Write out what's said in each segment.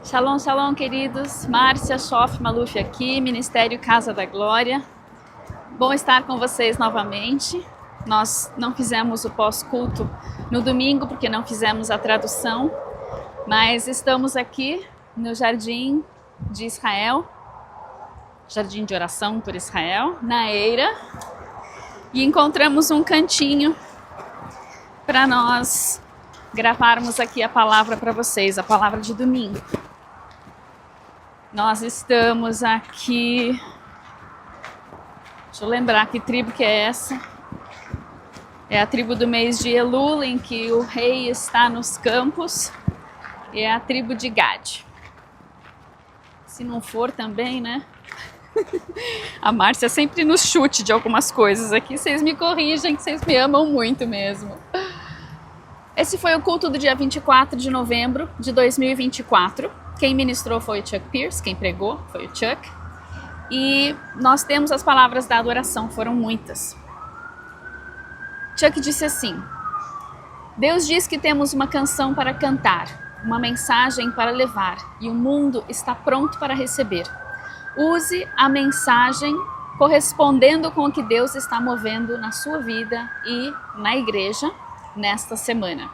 Shalom, shalom, queridos. Márcia Schoff Maluf aqui, Ministério Casa da Glória. Bom estar com vocês novamente. Nós não fizemos o pós-culto no domingo porque não fizemos a tradução, mas estamos aqui no Jardim de Israel, Jardim de Oração por Israel, na Eira, e encontramos um cantinho para nós gravarmos aqui a palavra para vocês, a palavra de domingo. Nós estamos aqui, deixa eu lembrar que tribo que é essa. É a tribo do mês de Elul, em que o rei está nos campos, e é a tribo de Gad. Se não for também, né? A Márcia sempre nos chute de algumas coisas aqui, vocês me corrigem, que vocês me amam muito mesmo. Esse foi o culto do dia 24 de novembro de 2024. Quem ministrou foi o Chuck Pierce, quem pregou foi o Chuck. E nós temos as palavras da adoração, foram muitas. Chuck disse assim: Deus diz que temos uma canção para cantar, uma mensagem para levar, e o mundo está pronto para receber. Use a mensagem correspondendo com o que Deus está movendo na sua vida e na igreja nesta semana.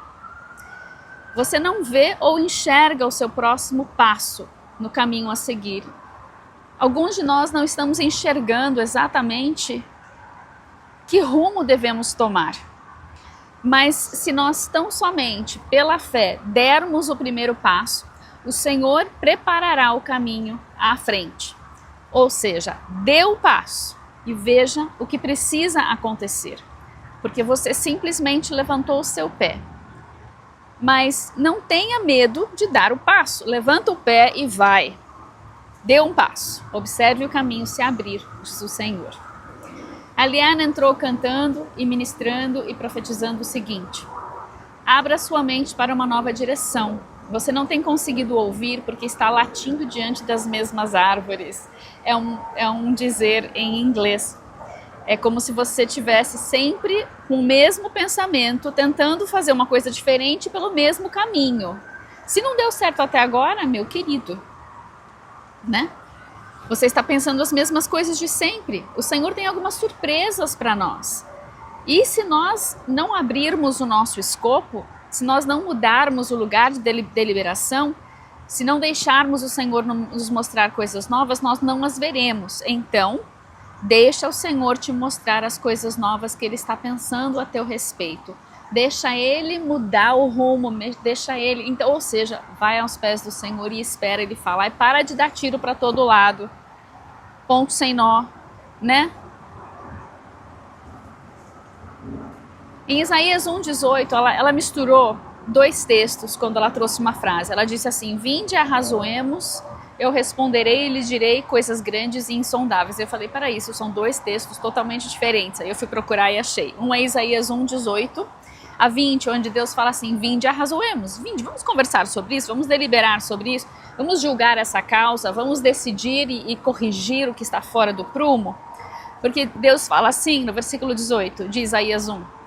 Você não vê ou enxerga o seu próximo passo no caminho a seguir. Alguns de nós não estamos enxergando exatamente que rumo devemos tomar. Mas se nós tão somente pela fé dermos o primeiro passo, o Senhor preparará o caminho à frente. Ou seja, dê o passo e veja o que precisa acontecer. Porque você simplesmente levantou o seu pé. Mas não tenha medo de dar o passo. Levanta o pé e vai. Dê um passo. Observe o caminho se abrir, diz o Senhor. A Liana entrou cantando e ministrando e profetizando o seguinte: abra sua mente para uma nova direção. Você não tem conseguido ouvir porque está latindo diante das mesmas árvores. É um dizer em inglês. É como se você tivesse sempre com o mesmo pensamento, tentando fazer uma coisa diferente pelo mesmo caminho. Se não deu certo até agora, meu querido, né? Você está pensando as mesmas coisas de sempre. O Senhor tem algumas surpresas para nós. E se nós não abrirmos o nosso escopo, se nós não mudarmos o lugar de deliberação, se não deixarmos o Senhor nos mostrar coisas novas, nós não as veremos. Então, deixa o Senhor te mostrar as coisas novas que Ele está pensando a teu respeito. Deixa Ele mudar o rumo, deixa Ele... Então, ou seja, vai aos pés do Senhor e espera Ele falar. E para de dar tiro para todo lado. Ponto sem nó, né? Em Isaías 1,18, ela misturou dois textos quando ela trouxe uma frase. Ela disse assim: vinde, arrazoemos, eu responderei e lhe direi coisas grandes e insondáveis. Eu falei, para isso, são dois textos totalmente diferentes. Aí eu fui procurar e achei. Um é Isaías 1,18 a 20, onde Deus fala assim: vinde, arrazoemos, vinde, vamos conversar sobre isso, vamos deliberar sobre isso, vamos julgar essa causa, vamos decidir e corrigir o que está fora do prumo. Porque Deus fala assim no versículo 18 de Isaías 1.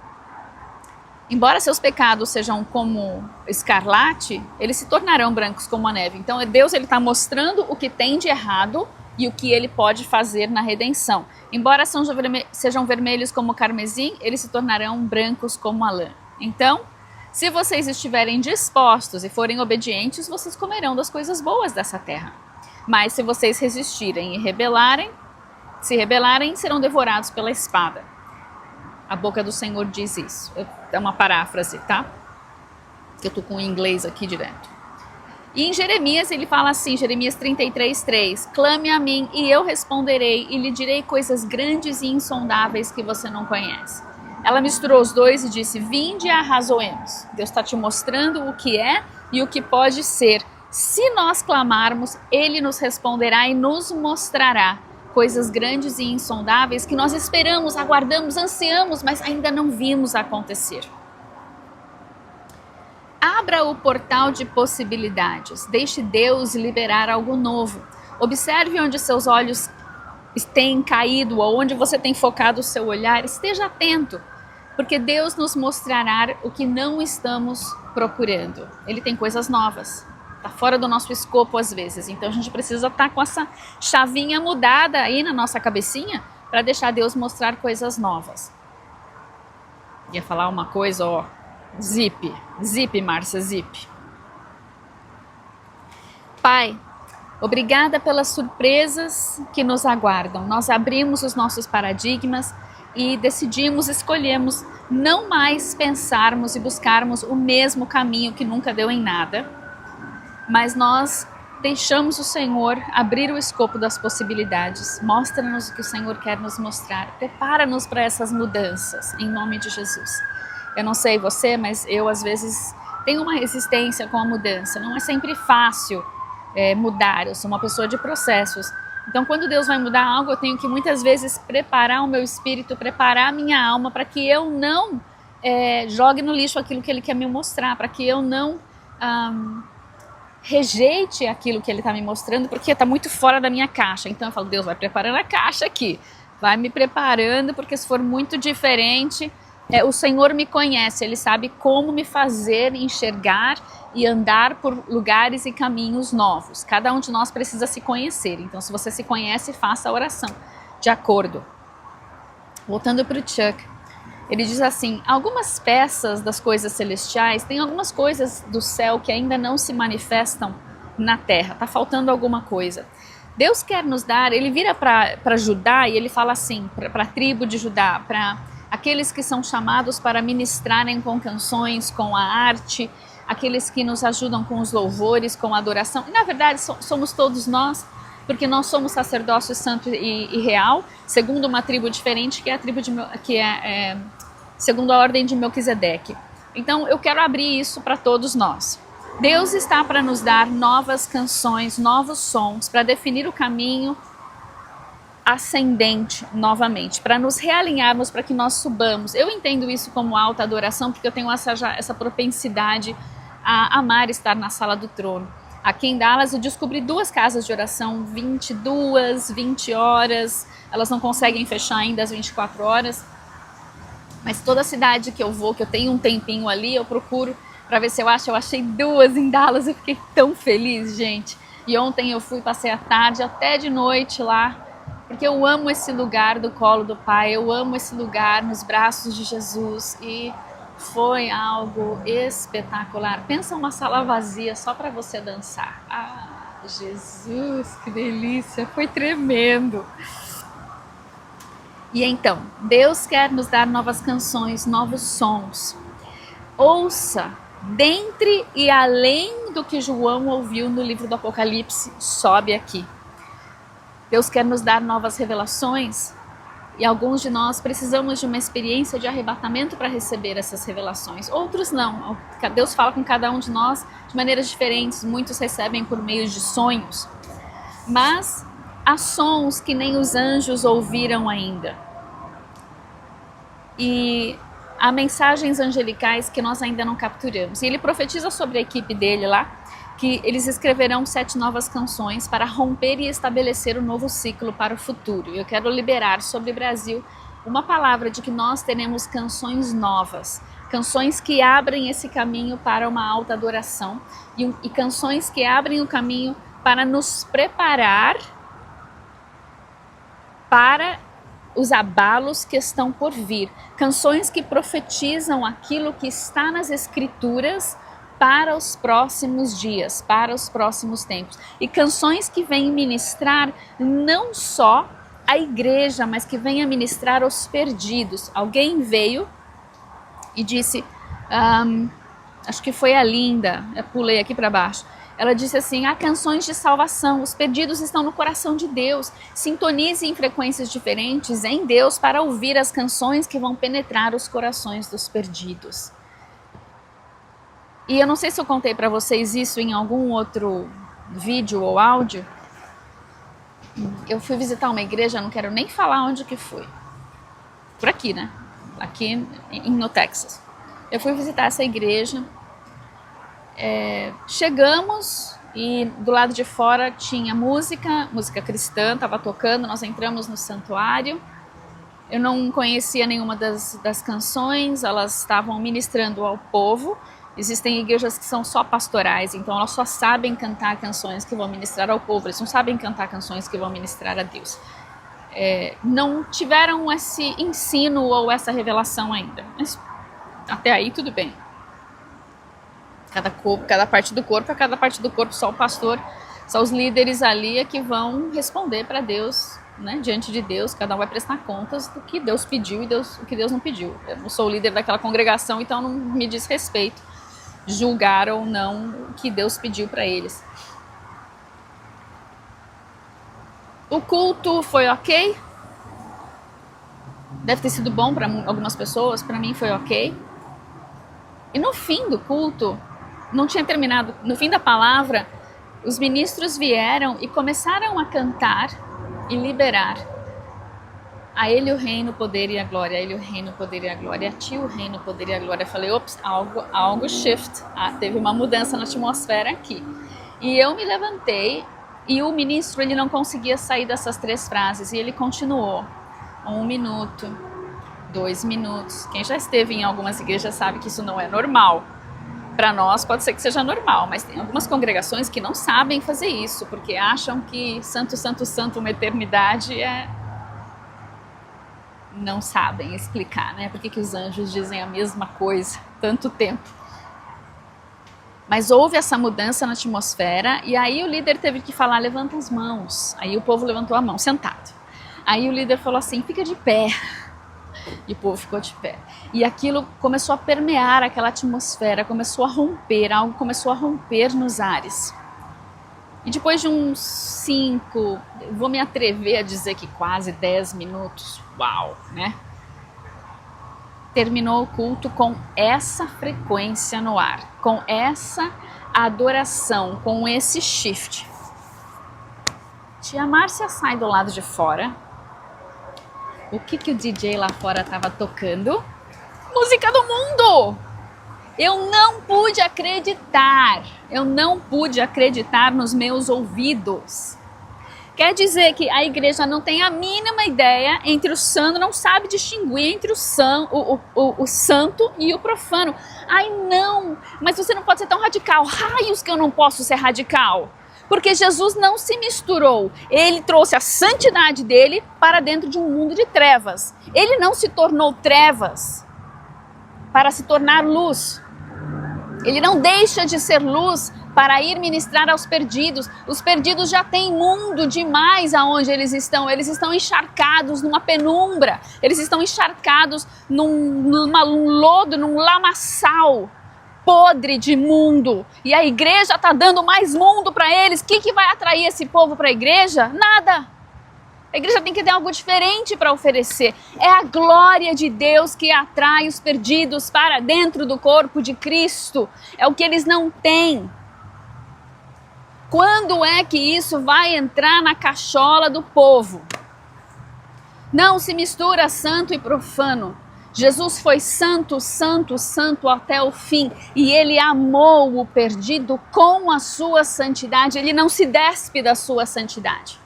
Embora seus pecados sejam como escarlate, eles se tornarão brancos como a neve. Então Deus está mostrando o que tem de errado e o que Ele pode fazer na redenção. Embora sejam vermelhos como carmesim, eles se tornarão brancos como a lã. Então, se vocês estiverem dispostos e forem obedientes, vocês comerão das coisas boas dessa terra. Mas se vocês resistirem e se rebelarem, serão devorados pela espada. A boca do Senhor diz isso. É uma paráfrase, tá? Que eu tô com o inglês aqui direto. E em Jeremias ele fala assim, Jeremias 33:3, clame a mim e eu responderei e lhe direi coisas grandes e insondáveis que você não conhece. Ela misturou os dois e disse, vinde e arrazoemos. Deus está te mostrando o que é e o que pode ser. Se nós clamarmos, Ele nos responderá e nos mostrará coisas grandes e insondáveis que nós esperamos, aguardamos, ansiamos, mas ainda não vimos acontecer. Abra o portal de possibilidades, deixe Deus liberar algo novo. Observe onde seus olhos têm caído ou onde você tem focado o seu olhar, esteja atento, porque Deus nos mostrará o que não estamos procurando. Ele tem coisas novas. tá fora do nosso escopo às vezes. Então a gente precisa estar com essa chavinha mudada aí na nossa cabecinha para deixar Deus mostrar coisas novas. Ia falar uma coisa, ó, zip, Márcia, zip. Pai, obrigada pelas surpresas que nos aguardam. Nós abrimos os nossos paradigmas e decidimos, escolhemos não mais pensarmos e buscarmos o mesmo caminho que nunca deu em nada, mas nós deixamos o Senhor abrir o escopo das possibilidades. Mostra-nos o que o Senhor quer nos mostrar. Prepara-nos para essas mudanças, em nome de Jesus. Eu não sei você, mas eu às vezes tenho uma resistência com a mudança. Não é sempre fácil mudar, eu sou uma pessoa de processos. Então quando Deus vai mudar algo, eu tenho que muitas vezes preparar o meu espírito, preparar a minha alma para que eu não jogue no lixo aquilo que Ele quer me mostrar, para que eu não rejeite aquilo que Ele está me mostrando, porque está muito fora da minha caixa. Então eu falo, Deus, vai preparando a caixa aqui, vai me preparando, porque se for muito diferente, o Senhor me conhece, Ele sabe como me fazer enxergar e andar por lugares e caminhos novos. Cada um de nós precisa se conhecer, então se você se conhece, faça a oração de acordo. Voltando para o Chuck, ele diz assim, algumas peças das coisas celestiais, tem algumas coisas do céu que ainda não se manifestam na terra, está faltando alguma coisa. Deus quer nos dar, ele vira para Judá e ele fala assim, para a tribo de Judá, para aqueles que são chamados para ministrarem com canções, com a arte, aqueles que nos ajudam com os louvores, com a adoração. E na verdade somos todos nós, porque nós somos sacerdócio santo e real, segundo uma tribo diferente, que é a tribo segundo a ordem de Melquisedeque. Então eu quero abrir isso para todos nós. Deus está para nos dar novas canções, novos sons, para definir o caminho ascendente novamente, para nos realinharmos, para que nós subamos. Eu entendo isso como alta adoração, porque eu tenho essa propensidade a amar estar na sala do trono. Aqui em Dallas eu descobri 2 casas de oração, 22, 20 horas, elas não conseguem fechar ainda às 24 horas, mas toda cidade que eu vou, que eu tenho um tempinho ali, eu procuro para ver se eu acho. Eu achei 2 em Dallas, eu fiquei tão feliz, gente. E ontem eu fui, passei a tarde até de noite lá, porque eu amo esse lugar do colo do Pai, eu amo esse lugar nos braços de Jesus e foi algo espetacular. Pensa uma sala vazia só para você dançar. Ah, Jesus, que delícia, foi tremendo. E então, Deus quer nos dar novas canções, novos sons. Ouça, dentre e além do que João ouviu no livro do Apocalipse, sobe aqui. Deus quer nos dar novas revelações e alguns de nós precisamos de uma experiência de arrebatamento para receber essas revelações. Outros não. Deus fala com cada um de nós de maneiras diferentes. Muitos recebem por meio de sonhos. Mas há sons que nem os anjos ouviram ainda. E há mensagens angelicais que nós ainda não capturamos. E ele profetiza sobre a equipe dele lá, que eles escreverão 7 novas canções para romper e estabelecer um novo ciclo para o futuro. Eu quero liberar sobre o Brasil uma palavra de que nós teremos canções novas, canções que abrem esse caminho para uma alta adoração e canções que abrem o caminho para nos preparar para os abalos que estão por vir. Canções que profetizam aquilo que está nas Escrituras para os próximos dias, para os próximos tempos. E canções que vêm ministrar não só a igreja, mas que vêm a ministrar aos perdidos. Alguém veio e disse, acho que foi a Linda, eu pulei aqui para baixo, ela disse assim, há canções de salvação, os perdidos estão no coração de Deus, sintonize em frequências diferentes em Deus para ouvir as canções que vão penetrar os corações dos perdidos. E eu não sei se eu contei para vocês isso em algum outro vídeo ou áudio. Eu fui visitar uma igreja, não quero nem falar onde que foi. Por aqui, né? Aqui no Texas. Eu fui visitar essa igreja. Chegamos e do lado de fora tinha música cristã, estava tocando, nós entramos no santuário. Eu não conhecia nenhuma das canções, elas estavam ministrando ao povo. Existem igrejas que são só pastorais, então elas só sabem cantar canções que vão ministrar ao povo, eles não sabem cantar canções que vão ministrar a Deus. Não tiveram esse ensino ou essa revelação ainda, mas até aí tudo bem. Cada parte do corpo, só o pastor, só os líderes ali é que vão responder para Deus, né, diante de Deus. Cada um vai prestar contas do que Deus pediu e o que Deus não pediu. Eu não sou o líder daquela congregação, então não me diz respeito julgar ou não o que Deus pediu para eles. O culto foi ok? Deve ter sido bom para algumas pessoas, para mim foi ok. E no fim do culto, não tinha terminado, no fim da palavra, os ministros vieram e começaram a cantar e liberar: a Ele o reino, o poder e a glória, a Ele o reino, o poder e a glória, a Ti o reino, o poder e a glória. Eu falei, ops, algo shift, teve uma mudança na atmosfera aqui. E eu me levantei e o ministro, ele não conseguia sair dessas 3 frases e ele continuou. 1 minuto, 2 minutos. Quem já esteve em algumas igrejas sabe que isso não é normal. Para nós pode ser que seja normal, mas tem algumas congregações que não sabem fazer isso, porque acham que santo, santo, santo, uma eternidade não sabem explicar, né? Por que os anjos dizem a mesma coisa tanto tempo. Mas houve essa mudança na atmosfera e aí o líder teve que falar, levanta as mãos. Aí o povo levantou a mão, sentado. Aí o líder falou assim, fica de pé. E o povo ficou de pé. E aquilo começou a permear aquela atmosfera, começou a romper, algo começou a romper nos ares. E depois de uns 5, vou me atrever a dizer que quase 10 minutos, uau, né? Terminou o culto com essa frequência no ar, com essa adoração, com esse shift. Tia Márcia sai do lado de fora. O que o DJ lá fora estava tocando? Música do mundo! Eu não pude acreditar nos meus ouvidos. Quer dizer que a igreja não tem a mínima ideia entre o santo, não sabe distinguir entre o santo e o profano. Ai não, mas você não pode ser tão radical. Raios que eu não posso ser radical. Porque Jesus não se misturou, ele trouxe a santidade dele para dentro de um mundo de trevas. Ele não se tornou trevas para se tornar luz. Ele não deixa de ser luz para ir ministrar aos perdidos. Os perdidos já têm mundo demais aonde eles estão encharcados numa penumbra, eles estão encharcados num lodo, num lamaçal podre de mundo, e a igreja está dando mais mundo para eles. O que vai atrair esse povo para a igreja? Nada. A igreja tem que ter algo diferente para oferecer. É a glória de Deus que atrai os perdidos para dentro do corpo de Cristo. É o que eles não têm. Quando é que isso vai entrar na cachola do povo? Não se mistura santo e profano. Jesus foi santo, santo, santo até o fim, e ele amou o perdido com a sua santidade. Ele não se despe da sua santidade.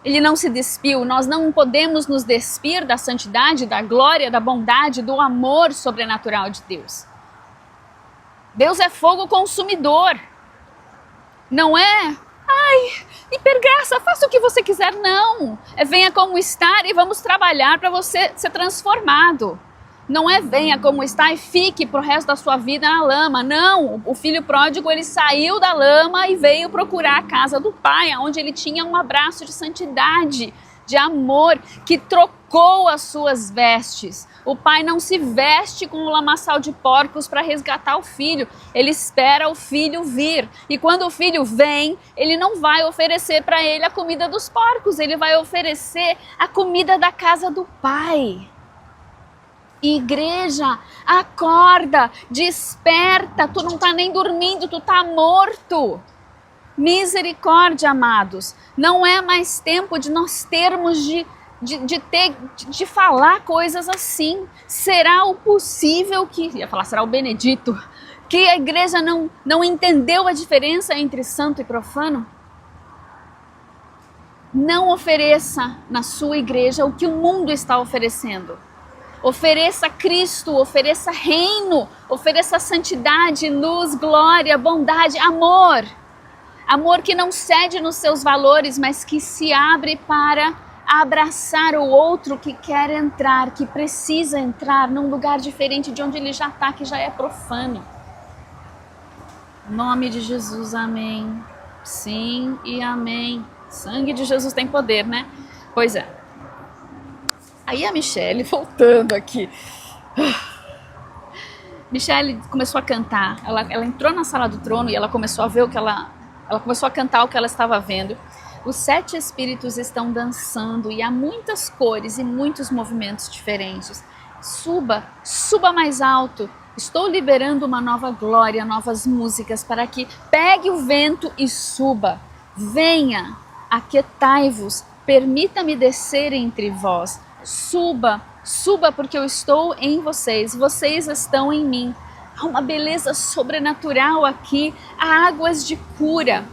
Ele não se despiu. Nós não podemos nos despir da santidade, da glória, da bondade, do amor sobrenatural de Deus. Deus é fogo consumidor. Não é, hipergraça, faça o que você quiser, não. Venha como estar e vamos trabalhar para você ser transformado. Não é venha como está e fique pro resto da sua vida na lama. Não, o filho pródigo, ele saiu da lama e veio procurar a casa do pai, onde ele tinha um abraço de santidade, de amor, que trocou as suas vestes. O pai não se veste com o lamaçal de porcos para resgatar o filho. Ele espera o filho vir. E quando o filho vem, ele não vai oferecer para ele a comida dos porcos. Ele vai oferecer a comida da casa do pai. Igreja, acorda, desperta, tu não está nem dormindo, tu está morto. Misericórdia, amados, não é mais tempo de nós termos de falar coisas assim. Será o possível será o benedito, que a igreja não entendeu a diferença entre santo e profano? Não ofereça na sua igreja o que o mundo está oferecendo. Ofereça Cristo, ofereça reino, ofereça santidade, luz, glória, bondade, amor. Amor que não cede nos seus valores, mas que se abre para abraçar o outro que quer entrar, que precisa entrar num lugar diferente de onde ele já está, que já é profano. Em nome de Jesus, amém. Sim e amém. Sangue de Jesus tem poder, né? Pois é. Aí a Michelle, voltando aqui. Michelle começou a cantar. Ela entrou na sala do trono e ela começou a ver o que ela começou a cantar o que ela estava vendo. Os 7 espíritos estão dançando e há muitas cores e muitos movimentos diferentes. Suba mais alto. Estou liberando uma nova glória, novas músicas para que pegue o vento e suba. Venha, aquietai-vos, permita-me descer entre vós. Suba porque eu estou em vocês, vocês estão em mim. Há uma beleza sobrenatural aqui, há águas de cura.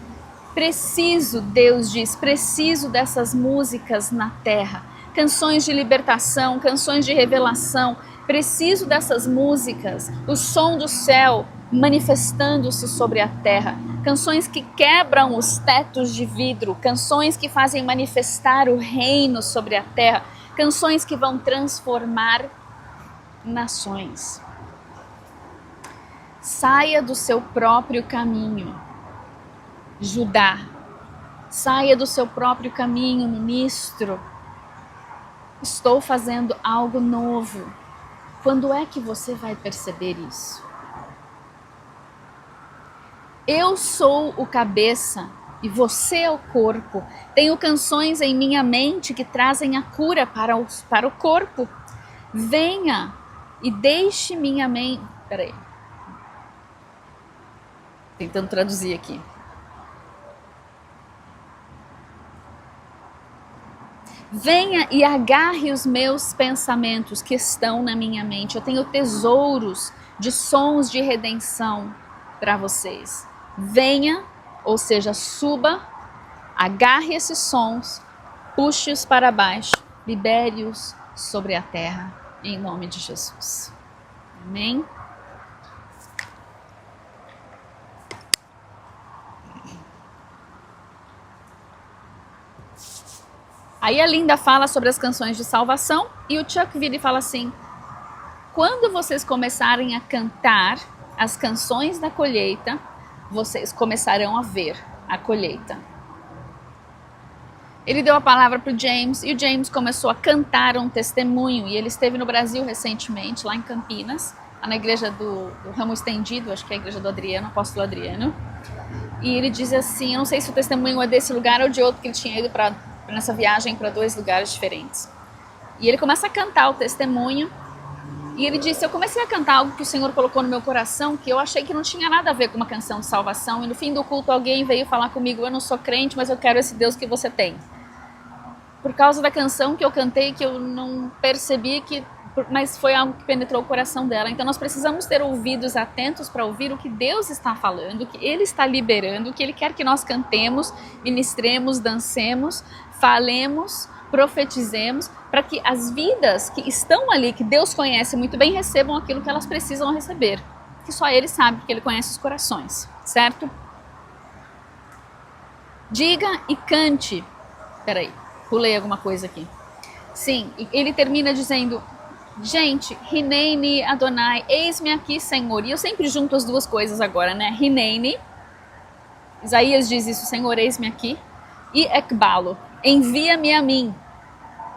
Preciso, Deus diz, preciso dessas músicas na terra. Canções de libertação, canções de revelação. Preciso dessas músicas, o som do céu manifestando-se sobre a terra. Canções que quebram os tetos de vidro, canções que fazem manifestar o reino sobre a terra. Canções que vão transformar nações. Saia do seu próprio caminho, Judá. Saia do seu próprio caminho, ministro. Estou fazendo algo novo. Quando é que você vai perceber isso? Eu sou o cabeça e você é o corpo. Tenho canções em minha mente que trazem a cura para o corpo. Venha e deixe minha mente... Peraí. Tentando traduzir aqui. Venha e agarre os meus pensamentos que estão na minha mente. Eu tenho tesouros de sons de redenção para vocês. Venha, ou seja, suba, agarre esses sons, puxe-os para baixo, libere-os sobre a terra, em nome de Jesus. Amém? Aí a Linda fala sobre as canções de salvação e o Chuck vira e fala assim: quando vocês começarem a cantar as canções da colheita, vocês começarão a ver a colheita. Ele deu a palavra para o James e o James começou a cantar um testemunho. E ele esteve no Brasil recentemente, lá em Campinas, lá na igreja do Ramo Estendido, acho que é a igreja do Adriano, apóstolo Adriano. E ele diz assim, eu não sei se o testemunho é desse lugar ou de outro, que ele tinha ido nessa viagem para 2 lugares diferentes. E ele começa a cantar o testemunho. E ele disse, eu comecei a cantar algo que o Senhor colocou no meu coração, que eu achei que não tinha nada a ver com uma canção de salvação. E no fim do culto alguém veio falar comigo, eu não sou crente, mas eu quero esse Deus que você tem. Por causa da canção que eu cantei, que eu não percebi, mas foi algo que penetrou o coração dela. Então nós precisamos ter ouvidos atentos para ouvir o que Deus está falando, o que Ele está liberando, o que Ele quer que nós cantemos, ministremos, dancemos, falemos, profetizemos, para que as vidas que estão ali, que Deus conhece muito bem, recebam aquilo que elas precisam receber. Que só Ele sabe, porque Ele conhece os corações, certo? Diga e cante. Peraí, pulei alguma coisa aqui. Sim, ele termina dizendo, gente, Hineni Adonai, eis-me aqui, Senhor. E eu sempre junto as duas coisas agora, né? Hineni, Isaías diz isso, Senhor, eis-me aqui. E Ekbalo, envia-me a mim.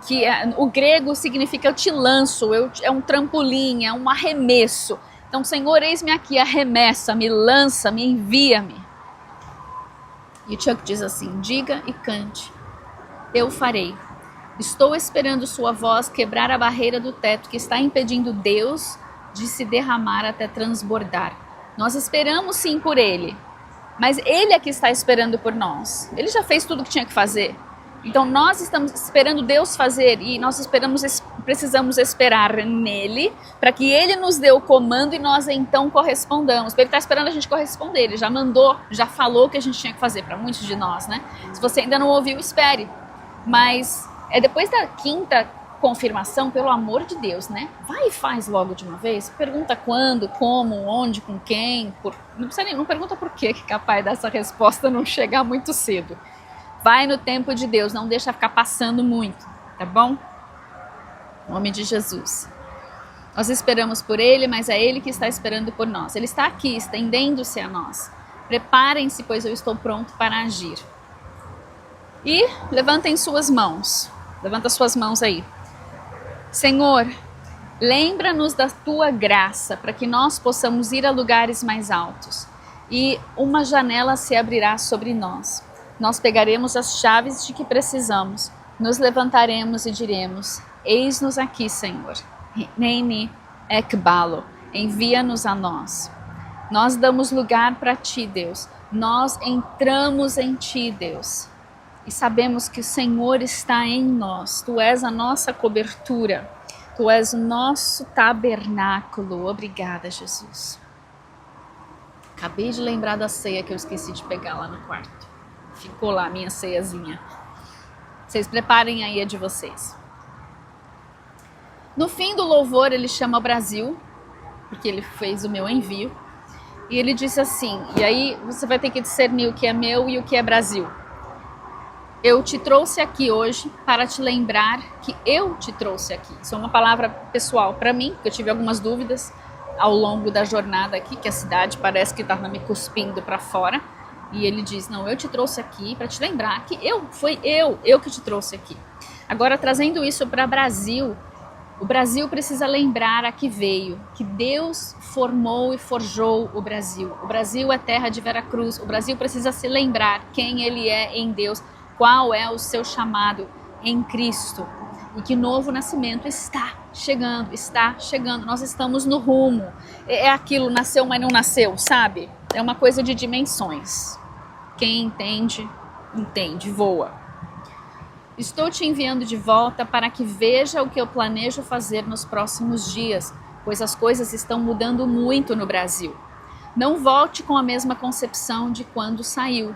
Que o grego significa eu te lanço, é um trampolim, é um arremesso. Então, Senhor, eis-me aqui, arremessa-me, lança-me, envia-me. E o Chuck diz assim, diga e cante, eu farei. Estou esperando sua voz quebrar a barreira do teto que está impedindo Deus de se derramar até transbordar. Nós esperamos sim por Ele, mas Ele é que está esperando por nós. Ele já fez tudo o que tinha que fazer. Então nós estamos esperando Deus fazer e nós precisamos esperar nele para que Ele nos dê o comando e nós então correspondamos. Ele está esperando a gente corresponder, Ele já mandou, já falou o que a gente tinha que fazer para muitos de nós, né? Se você ainda não ouviu, espere. Mas é depois da 5ª confirmação, pelo amor de Deus, né? Vai e faz logo de uma vez. Pergunta quando, como, onde, com quem. Não pergunta por quê, que é capaz dessa resposta não chegar muito cedo. Vai no tempo de Deus, não deixa ficar passando muito, tá bom? Em nome de Jesus. Nós esperamos por Ele, mas é Ele que está esperando por nós. Ele está aqui, estendendo-se a nós. Preparem-se, pois eu estou pronto para agir. E levantem suas mãos. Levanta suas mãos aí. Senhor, lembra-nos da Tua graça para que nós possamos ir a lugares mais altos. E uma janela se abrirá sobre nós. Nós pegaremos as chaves de que precisamos. Nos levantaremos e diremos, eis-nos aqui, Senhor. Hineni ekbalo, envia-nos a nós. Nós damos lugar para Ti, Deus. Nós entramos em Ti, Deus. E sabemos que o Senhor está em nós. Tu és a nossa cobertura. Tu és o nosso tabernáculo. Obrigada, Jesus. Acabei de lembrar da ceia que eu esqueci de pegar lá no quarto. Ficou lá a minha ceiazinha. Vocês preparem aí a de vocês. No fim do louvor, ele chama o Brasil, porque ele fez o meu envio. E ele disse assim, e aí você vai ter que discernir o que é meu e o que é Brasil. Eu te trouxe aqui hoje para te lembrar que eu te trouxe aqui. Isso é uma palavra pessoal para mim, porque eu tive algumas dúvidas ao longo da jornada aqui, que a cidade parece que estava me cuspindo para fora. E ele diz, não, eu te trouxe aqui para te lembrar que foi eu que te trouxe aqui. Agora, trazendo isso para o Brasil precisa lembrar a que veio, que Deus formou e forjou o Brasil. O Brasil é terra de Veracruz, o Brasil precisa se lembrar quem ele é em Deus, qual é o seu chamado em Cristo. E que novo nascimento está chegando, nós estamos no rumo. É aquilo, nasceu, mas não nasceu, sabe? É uma coisa de dimensões. Quem entende, entende, voa. Estou te enviando de volta para que veja o que eu planejo fazer nos próximos dias, pois as coisas estão mudando muito no Brasil. Não volte com a mesma concepção de quando saiu.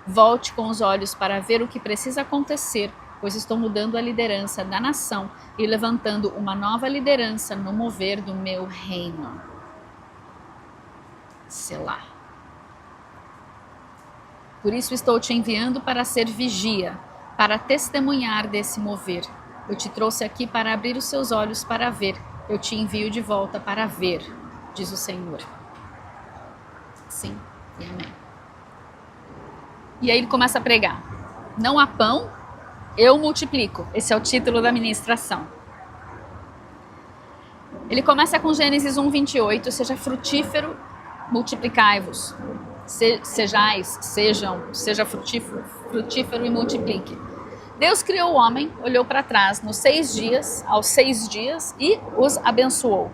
Volte com os olhos para ver o que precisa acontecer, pois estou mudando a liderança da nação e levantando uma nova liderança no mover do meu reino. Selá. Por isso estou te enviando para ser vigia, para testemunhar desse mover. Eu te trouxe aqui para abrir os seus olhos para ver. Eu te envio de volta para ver, diz o Senhor. Sim e amém. E aí ele começa a pregar. Não há pão, eu multiplico. Esse é o título da ministração. Ele começa com Gênesis 1:28. Seja frutífero, multiplicai-vos. Seja frutífero e multiplique. Deus criou o homem, olhou para trás aos 6 dias e os abençoou.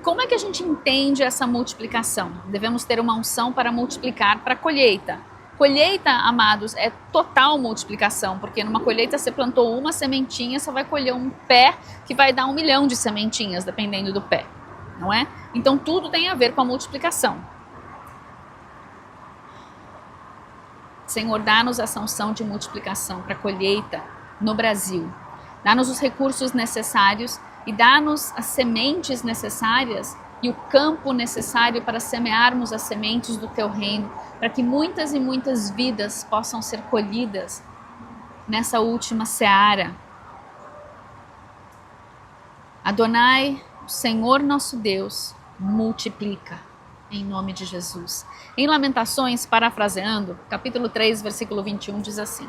Como é que a gente entende essa multiplicação? Devemos ter uma unção para multiplicar para a colheita. Colheita, amados, é total multiplicação, porque numa colheita você plantou uma sementinha, você vai colher um pé que vai dar 1 milhão de sementinhas, dependendo do pé, não é? Então tudo tem a ver com a multiplicação. Senhor, dá-nos essa unção de multiplicação para a colheita no Brasil. Dá-nos os recursos necessários e dá-nos as sementes necessárias e o campo necessário para semearmos as sementes do Teu reino, para que muitas e muitas vidas possam ser colhidas nessa última seara. Adonai, o Senhor nosso Deus, multiplica. Em nome de Jesus. Em Lamentações, parafraseando, capítulo 3, versículo 21, diz assim: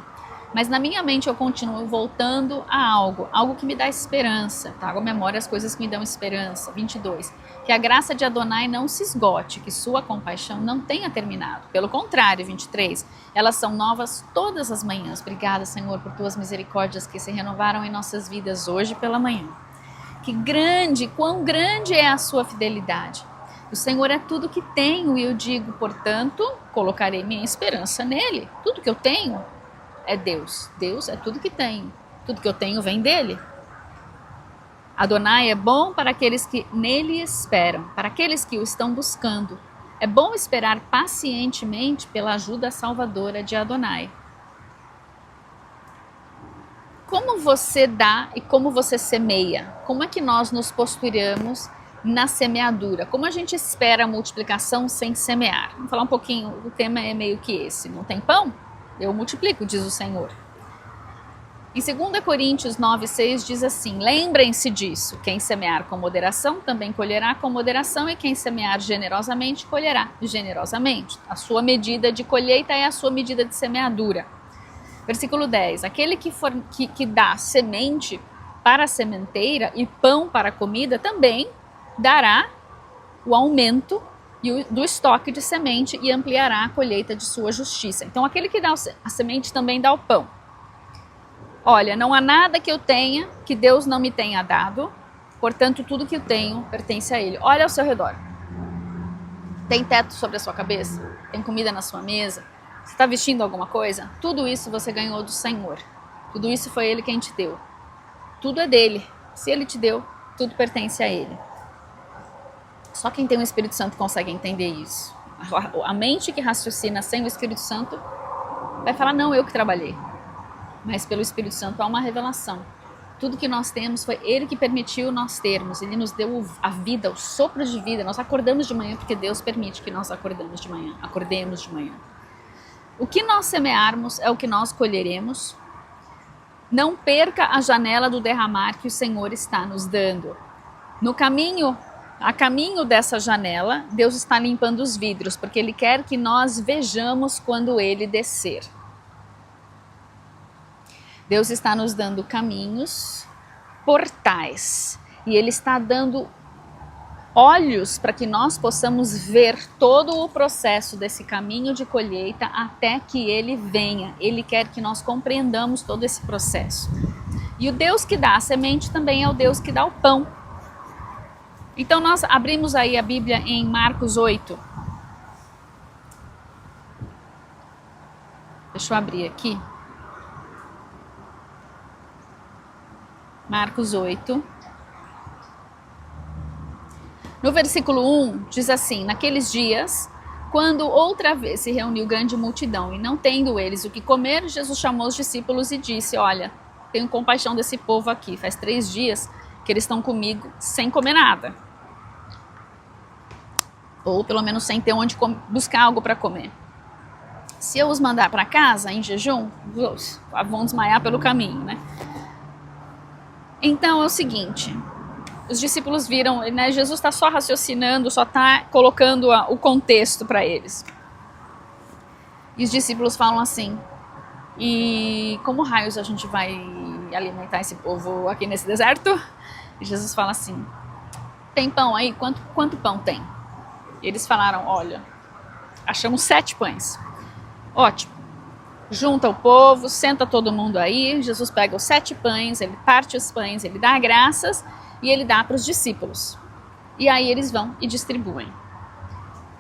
mas na minha mente eu continuo voltando a algo que me dá esperança. Trago à memória as coisas que me dão esperança. 22. Que a graça de Adonai não se esgote, que sua compaixão não tenha terminado. Pelo contrário, 23. Elas são novas todas as manhãs. Obrigada, Senhor, por tuas misericórdias que se renovaram em nossas vidas hoje pela manhã. Quão grande é a sua fidelidade. O Senhor é tudo que tenho e eu digo, portanto, colocarei minha esperança nele. Tudo que eu tenho é Deus. Deus é tudo que tenho. Tudo que eu tenho vem dele. Adonai é bom para aqueles que nele esperam, para aqueles que o estão buscando. É bom esperar pacientemente pela ajuda salvadora de Adonai. como você dá e como você semeia? Como é que nós nos posturamos na semeadura? Como a gente espera a multiplicação sem semear? Vamos falar um pouquinho, o tema é meio que esse. Não tem pão? Eu multiplico, diz o Senhor. Em 2 Coríntios 9,6 diz assim: lembrem-se disso, quem semear com moderação também colherá com moderação, e quem semear generosamente colherá generosamente. A sua medida de colheita é a sua medida de semeadura. Versículo 10, aquele que dá semente para a sementeira e pão para a comida também dará o aumento do estoque de semente e ampliará a colheita de sua justiça. Então aquele que dá a semente também dá o pão. Olha, não há nada que eu tenha que Deus não me tenha dado, portanto tudo que eu tenho pertence a Ele. Olha ao seu redor. Tem teto sobre a sua cabeça? Tem comida na sua mesa? Você está vestindo alguma coisa? Tudo isso você ganhou do Senhor. Tudo isso foi Ele quem te deu. Tudo é dele. Se Ele te deu, tudo pertence a Ele. Só quem tem o Espírito Santo consegue entender isso. A mente que raciocina sem o Espírito Santo vai falar, não, eu que trabalhei. Mas pelo Espírito Santo há uma revelação. Tudo que nós temos foi Ele que permitiu nós termos. Ele nos deu a vida, o sopro de vida. Nós acordamos de manhã porque Deus permite que nós acordemos de manhã. O que nós semearmos é o que nós colheremos. Não perca a janela do derramar que o Senhor está nos dando. A caminho dessa janela, Deus está limpando os vidros, porque Ele quer que nós vejamos quando Ele descer. Deus está nos dando caminhos, portais, e Ele está dando olhos para que nós possamos ver todo o processo desse caminho de colheita até que Ele venha. Ele quer que nós compreendamos todo esse processo. E o Deus que dá a semente também é o Deus que dá o pão. Então nós abrimos aí a Bíblia em Marcos 8. Deixa eu abrir aqui. Marcos 8. No versículo 1 diz assim: naqueles dias, quando outra vez se reuniu grande multidão e não tendo eles o que comer, Jesus chamou os discípulos e disse: olha, tenho compaixão desse povo aqui, faz 3 dias que eles estão comigo sem comer nada. Ou pelo menos sem ter onde buscar algo para comer. Se eu os mandar para casa em jejum, vão desmaiar pelo caminho, né? Então é o seguinte, os discípulos viram, né, Jesus está só raciocinando, só está colocando o contexto para eles. E os discípulos falam assim: e como raios a gente vai alimentar esse povo aqui nesse deserto? E Jesus fala assim: tem pão aí? Quanto pão tem? E eles falaram: olha, achamos 7 pães. Ótimo. Junta o povo, senta todo mundo aí, Jesus pega os 7 pães, ele parte os pães, ele dá graças e ele dá para os discípulos. E aí eles vão e distribuem.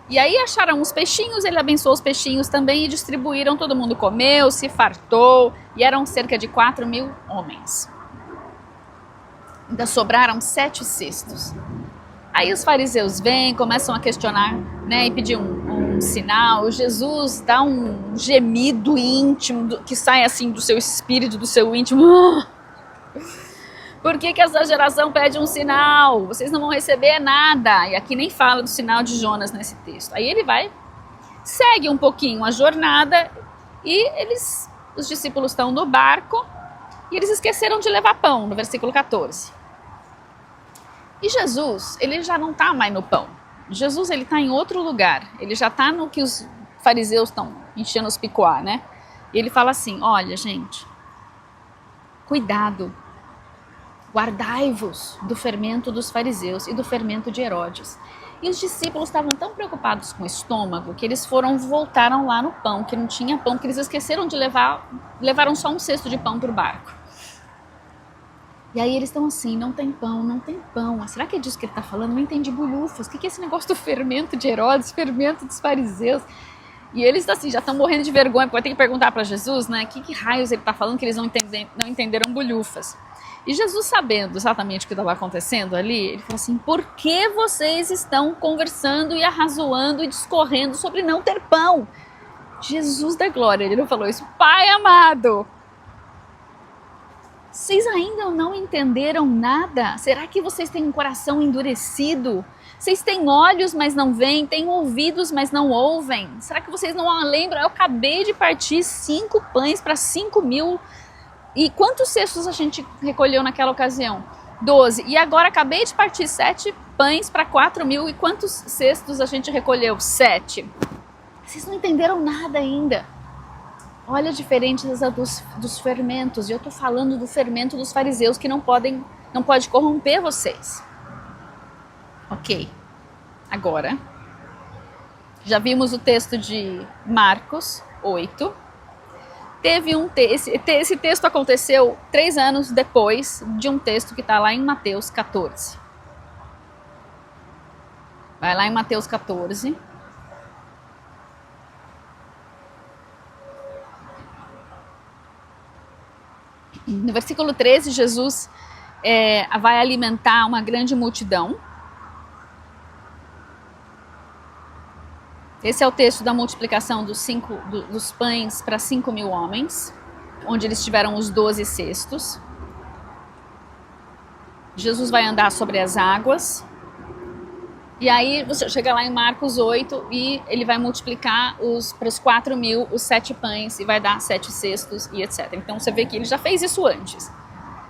E aí acharam os peixinhos, ele abençoou os peixinhos também e distribuíram, todo mundo comeu, se fartou, e eram cerca de 4.000 homens. Ainda sobraram 7 cestos. Aí os fariseus vêm, começam a questionar, né, e pedir um sinal. Jesus dá um gemido íntimo que sai assim do seu espírito, do seu íntimo. Por que essa geração pede um sinal? Vocês não vão receber nada. E aqui nem fala do sinal de Jonas nesse texto. Aí ele vai, segue um pouquinho a jornada e os discípulos estão no barco e eles esqueceram de levar pão, no versículo 14. E Jesus, ele já não está mais no pão. Jesus, ele está em outro lugar. Ele já está no que os fariseus estão enchendo os picuá, né? E ele fala assim: olha, gente, cuidado. Guardai-vos do fermento dos fariseus e do fermento de Herodes. E os discípulos estavam tão preocupados com o estômago que eles voltaram lá no pão, que não tinha pão, que eles esqueceram de levaram só um cesto de pão para o barco. E aí eles estão assim: não tem pão, não tem pão. Será que é disso que ele está falando? Não entendi bolhufas. O que é esse negócio do fermento de Herodes, fermento dos fariseus? E eles assim, já estão morrendo de vergonha, porque vai ter que perguntar para Jesus, né? Que raios ele está falando que eles não entenderam bolhufas. E Jesus, sabendo exatamente o que estava acontecendo ali, ele falou assim: por que vocês estão conversando e arrazoando e discorrendo sobre não ter pão? Jesus da glória, ele não falou isso: Pai amado, Vocês ainda não entenderam nada? Será que vocês têm um coração endurecido? Vocês têm olhos, mas não veem, têm ouvidos, mas não ouvem? Será que vocês não lembram? Eu acabei de partir 5 pães para 5.000. E quantos cestos a gente recolheu naquela ocasião? 12. E agora acabei de partir 7 pães para 4.000. E quantos cestos a gente recolheu? 7. Vocês não entenderam nada ainda. Olha a diferença dos fermentos. E eu estou falando do fermento dos fariseus que não pode corromper vocês. Ok. Agora, já vimos o texto de Marcos 8. Esse texto aconteceu 3 anos depois de um texto que está lá em Mateus 14. Vai lá em Mateus 14. No versículo 13, Jesus vai alimentar uma grande multidão. Esse é o texto da multiplicação dos pães para 5.000 homens, onde eles tiveram os 12 cestos. Jesus vai andar sobre as águas. E aí você chega lá em Marcos 8 e ele vai multiplicar para os 4.000 os 7 pães e vai dar 7 cestos e etc. Então você vê que ele já fez isso antes.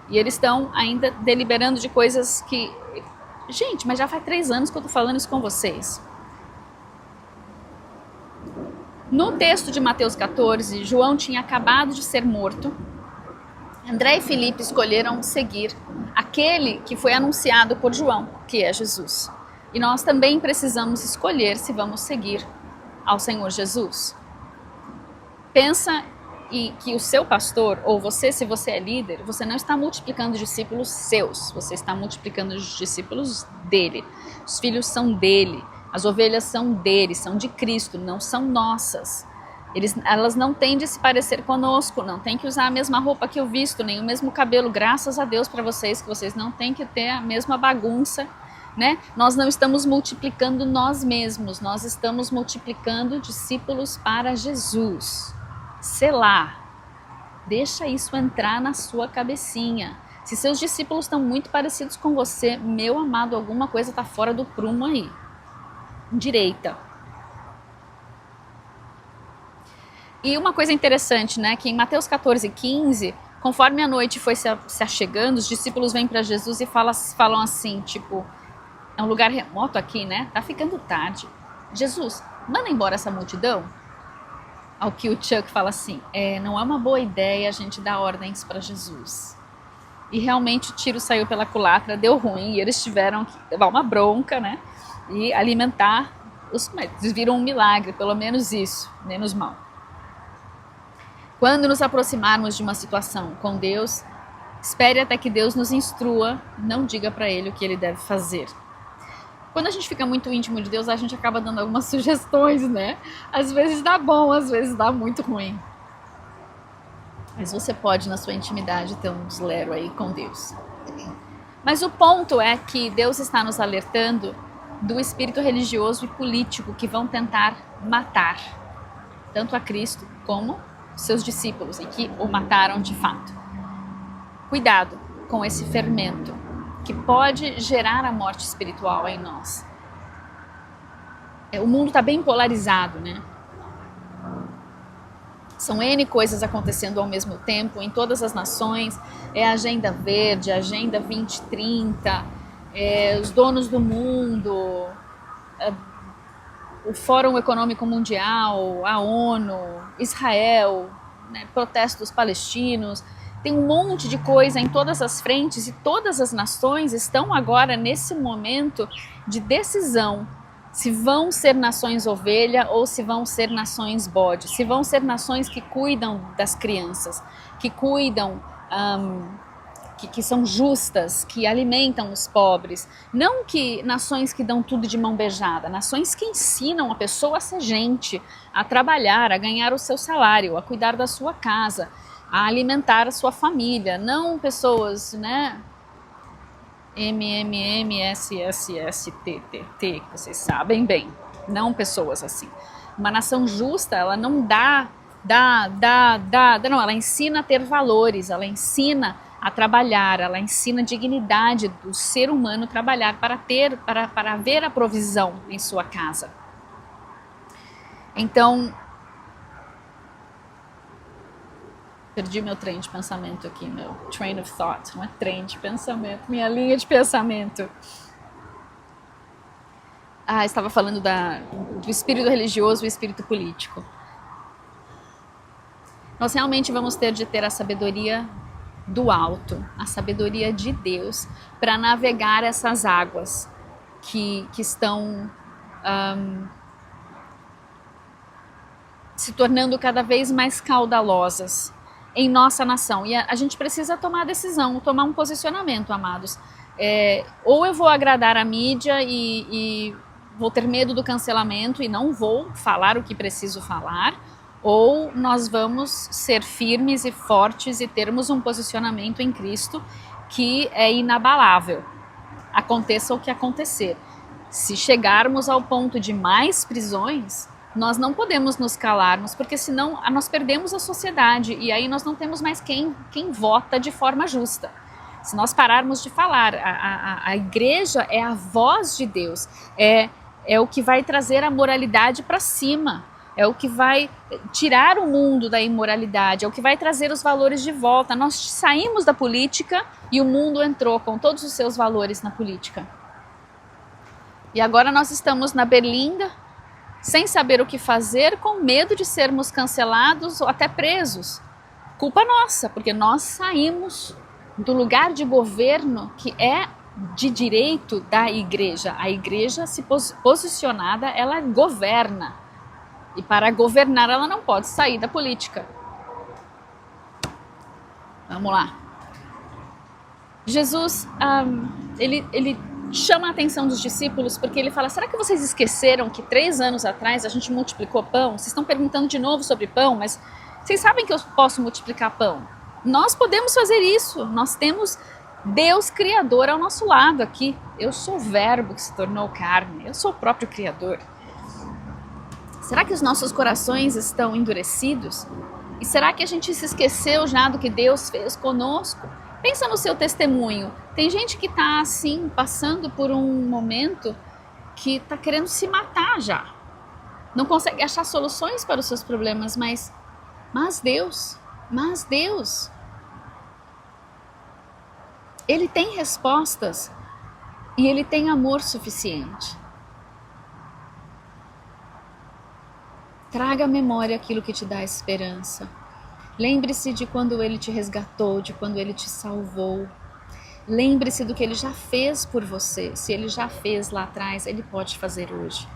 E eles estão ainda deliberando de coisas que... Gente, mas já faz 3 anos que eu estou falando isso com vocês. No texto de Mateus 14, João tinha acabado de ser morto. André e Filipe escolheram seguir aquele que foi anunciado por João, que é Jesus. E nós também precisamos escolher se vamos seguir ao Senhor Jesus. Pensa que o seu pastor, ou você, se você é líder, você não está multiplicando discípulos seus, você está multiplicando os discípulos dele. Os filhos são dele. As ovelhas são dele, são de Cristo, não são nossas. Elas não têm de se parecer conosco, não têm que usar a mesma roupa que eu visto, nem o mesmo cabelo, graças a Deus para vocês, que vocês não têm que ter a mesma bagunça, né? Nós não estamos multiplicando nós mesmos, nós estamos multiplicando discípulos para Jesus. Selá, deixa isso entrar na sua cabecinha. Se seus discípulos estão muito parecidos com você, meu amado, alguma coisa está fora do prumo aí. Direita. E uma coisa interessante, né, que em Mateus 14:15, conforme a noite foi se achegando, os discípulos vêm para Jesus e falam assim, tipo, é um lugar remoto aqui, né, tá ficando tarde. Jesus, manda embora essa multidão. Ao que o Chuck fala assim, não é uma boa ideia a gente dar ordens para Jesus. E realmente o tiro saiu pela culatra, deu ruim, e eles tiveram que levar uma bronca, né, e alimentar eles viram um milagre, pelo menos isso, menos mal. Quando nos aproximarmos de uma situação com Deus, espere até que Deus nos instrua, não diga para ele o que ele deve fazer. Quando a gente fica muito íntimo de Deus, a gente acaba dando algumas sugestões, né? Às vezes dá bom, às vezes dá muito ruim. Mas você pode, na sua intimidade, ter um deslero aí com Deus. Mas o ponto é que Deus está nos alertando do espírito religioso e político que vão tentar matar tanto a Cristo como seus discípulos e que o mataram de fato. Cuidado com esse fermento que pode gerar a morte espiritual em nós. O mundo está bem polarizado, né? São N coisas acontecendo ao mesmo tempo em todas as nações. É a Agenda Verde, a Agenda 2030, os donos do mundo, o Fórum Econômico Mundial, a ONU, Israel, né, protestos palestinos. Tem um monte de coisa em todas as frentes e todas as nações estão agora nesse momento de decisão. Se vão ser nações ovelha ou se vão ser nações bode. Se vão ser nações que cuidam das crianças, que cuidam, que são justas, que alimentam os pobres. Não que nações que dão tudo de mão beijada, nações que ensinam a pessoa a ser gente, a trabalhar, a ganhar o seu salário, a cuidar da sua casa, a alimentar a sua família. Não pessoas, né? MMMSSSTT, que vocês sabem bem, não pessoas assim. Uma nação justa, ela não dá, não, ela ensina a ter valores, ela ensina a trabalhar, ela ensina a dignidade do ser humano trabalhar para ver a provisão em sua casa. Então, perdi meu trem de pensamento aqui, meu train of thought, não é trem de pensamento, minha linha de pensamento. Estava falando do espírito religioso e espírito político. Nós realmente vamos ter de ter a sabedoria do alto, a sabedoria de Deus, para navegar essas águas que estão se tornando cada vez mais caudalosas em nossa nação. E a gente precisa tomar a decisão, tomar um posicionamento, amados. Ou eu vou agradar a mídia e vou ter medo do cancelamento e não vou falar o que preciso falar, ou nós vamos ser firmes e fortes e termos um posicionamento em Cristo que é inabalável, aconteça o que acontecer. Se chegarmos ao ponto de mais prisões, nós não podemos nos calarmos, porque senão nós perdemos a sociedade e aí nós não temos mais quem vota de forma justa. Se nós pararmos de falar, a igreja é a voz de Deus, é o que vai trazer a moralidade para cima, é o que vai tirar o mundo da imoralidade, é o que vai trazer os valores de volta. Nós saímos da política e o mundo entrou com todos os seus valores na política. E agora nós estamos na berlinda, sem saber o que fazer, com medo de sermos cancelados ou até presos. Culpa nossa, porque nós saímos do lugar de governo que é de direito da igreja. A igreja, se posicionada, ela governa. E para governar ela não pode sair da política. Vamos lá. Jesus, ele chama a atenção dos discípulos porque ele fala: será que vocês esqueceram que 3 anos atrás a gente multiplicou pão? Vocês estão perguntando de novo sobre pão, mas vocês sabem que eu posso multiplicar pão? Nós podemos fazer isso. Nós temos Deus Criador ao nosso lado aqui. Eu sou o Verbo que se tornou carne. Eu sou o próprio Criador. Será que os nossos corações estão endurecidos? E será que a gente se esqueceu já do que Deus fez conosco? Pensa no seu testemunho. Tem gente que está assim, passando por um momento que está querendo se matar já. Não consegue achar soluções para os seus problemas, mas Deus, Ele tem respostas e Ele tem amor suficiente. Traga à memória aquilo que te dá esperança. Lembre-se de quando Ele te resgatou, de quando Ele te salvou. Lembre-se do que Ele já fez por você. Se Ele já fez lá atrás, Ele pode fazer hoje.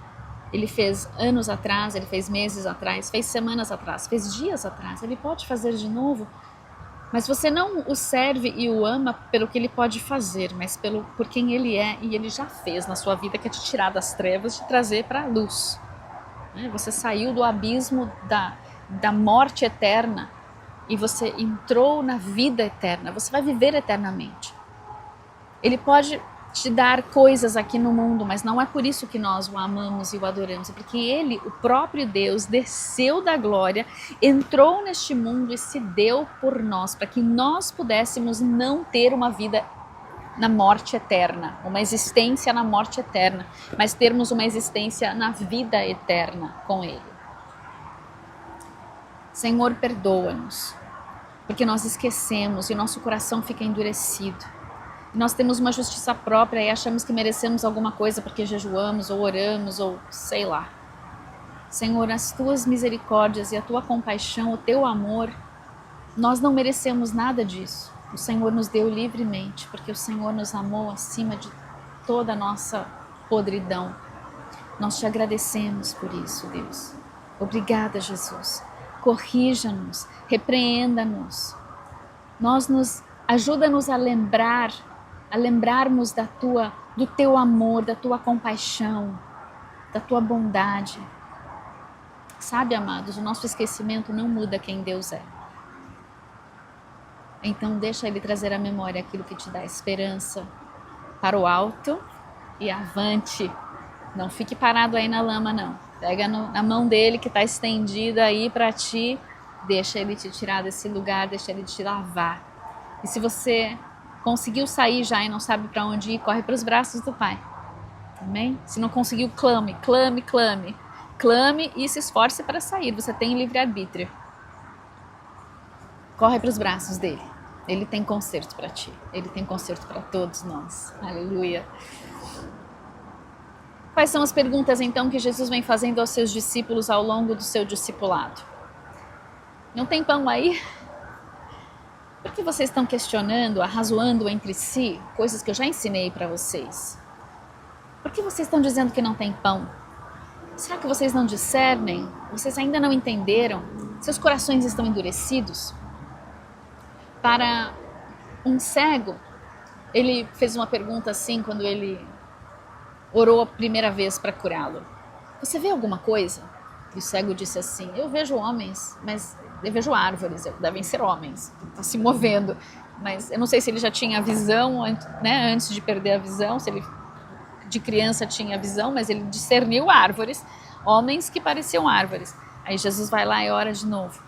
Ele fez anos atrás, Ele fez meses atrás, fez semanas atrás, fez dias atrás. Ele pode fazer de novo. Mas você não o serve e o ama pelo que Ele pode fazer, mas por quem Ele é e Ele já fez na sua vida, que é te tirar das trevas e te trazer para a luz. Você saiu do abismo da morte eterna e você entrou na vida eterna. Você vai viver eternamente. Ele pode te dar coisas aqui no mundo, mas não é por isso que nós o amamos e o adoramos. É porque Ele, o próprio Deus, desceu da glória, entrou neste mundo e se deu por nós, para que nós pudéssemos não ter uma vida na morte eterna, uma existência na morte eterna, mas termos uma existência na vida eterna com Ele. Senhor, perdoa-nos, porque nós esquecemos e nosso coração fica endurecido. Nós temos uma justiça própria e achamos que merecemos alguma coisa porque jejuamos ou oramos ou sei lá. Senhor, as Tuas misericórdias e a Tua compaixão, o Teu amor, nós não merecemos nada disso. O Senhor nos deu livremente, porque o Senhor nos amou acima de toda a nossa podridão. Nós te agradecemos por isso, Deus. Obrigada, Jesus. Corrija-nos, repreenda-nos. Ajuda-nos a lembrarmos do Teu amor, da Tua compaixão, da Tua bondade. Sabe, amados, o nosso esquecimento não muda quem Deus é. Então deixa Ele trazer à memória aquilo que te dá esperança para o alto e avante. Não fique parado aí na lama, não. Pega na mão dele que está estendida aí para ti. Deixa Ele te tirar desse lugar, deixa Ele te lavar. E se você conseguiu sair já e não sabe para onde ir, corre para os braços do Pai. Amém? Se não conseguiu, clame, clame, clame. Clame e se esforce para sair. Você tem livre-arbítrio. Corre para os braços dele. Ele tem conserto para ti. Ele tem conserto para todos nós. Aleluia. Quais são as perguntas então que Jesus vem fazendo aos seus discípulos ao longo do seu discipulado? Não tem pão aí? Por que vocês estão questionando, arrazoando entre si coisas que eu já ensinei para vocês? Por que vocês estão dizendo que não tem pão? Será que vocês não discernem? Vocês ainda não entenderam? Seus corações estão endurecidos? Para um cego, ele fez uma pergunta assim quando ele orou a primeira vez para curá-lo. Você vê alguma coisa? E o cego disse assim, eu vejo homens, mas eu vejo árvores, devem ser homens, está se movendo. Mas eu não sei se ele já tinha visão, né, antes de perder a visão, se ele de criança tinha visão, mas ele discerniu árvores, homens que pareciam árvores. Aí Jesus vai lá e ora de novo.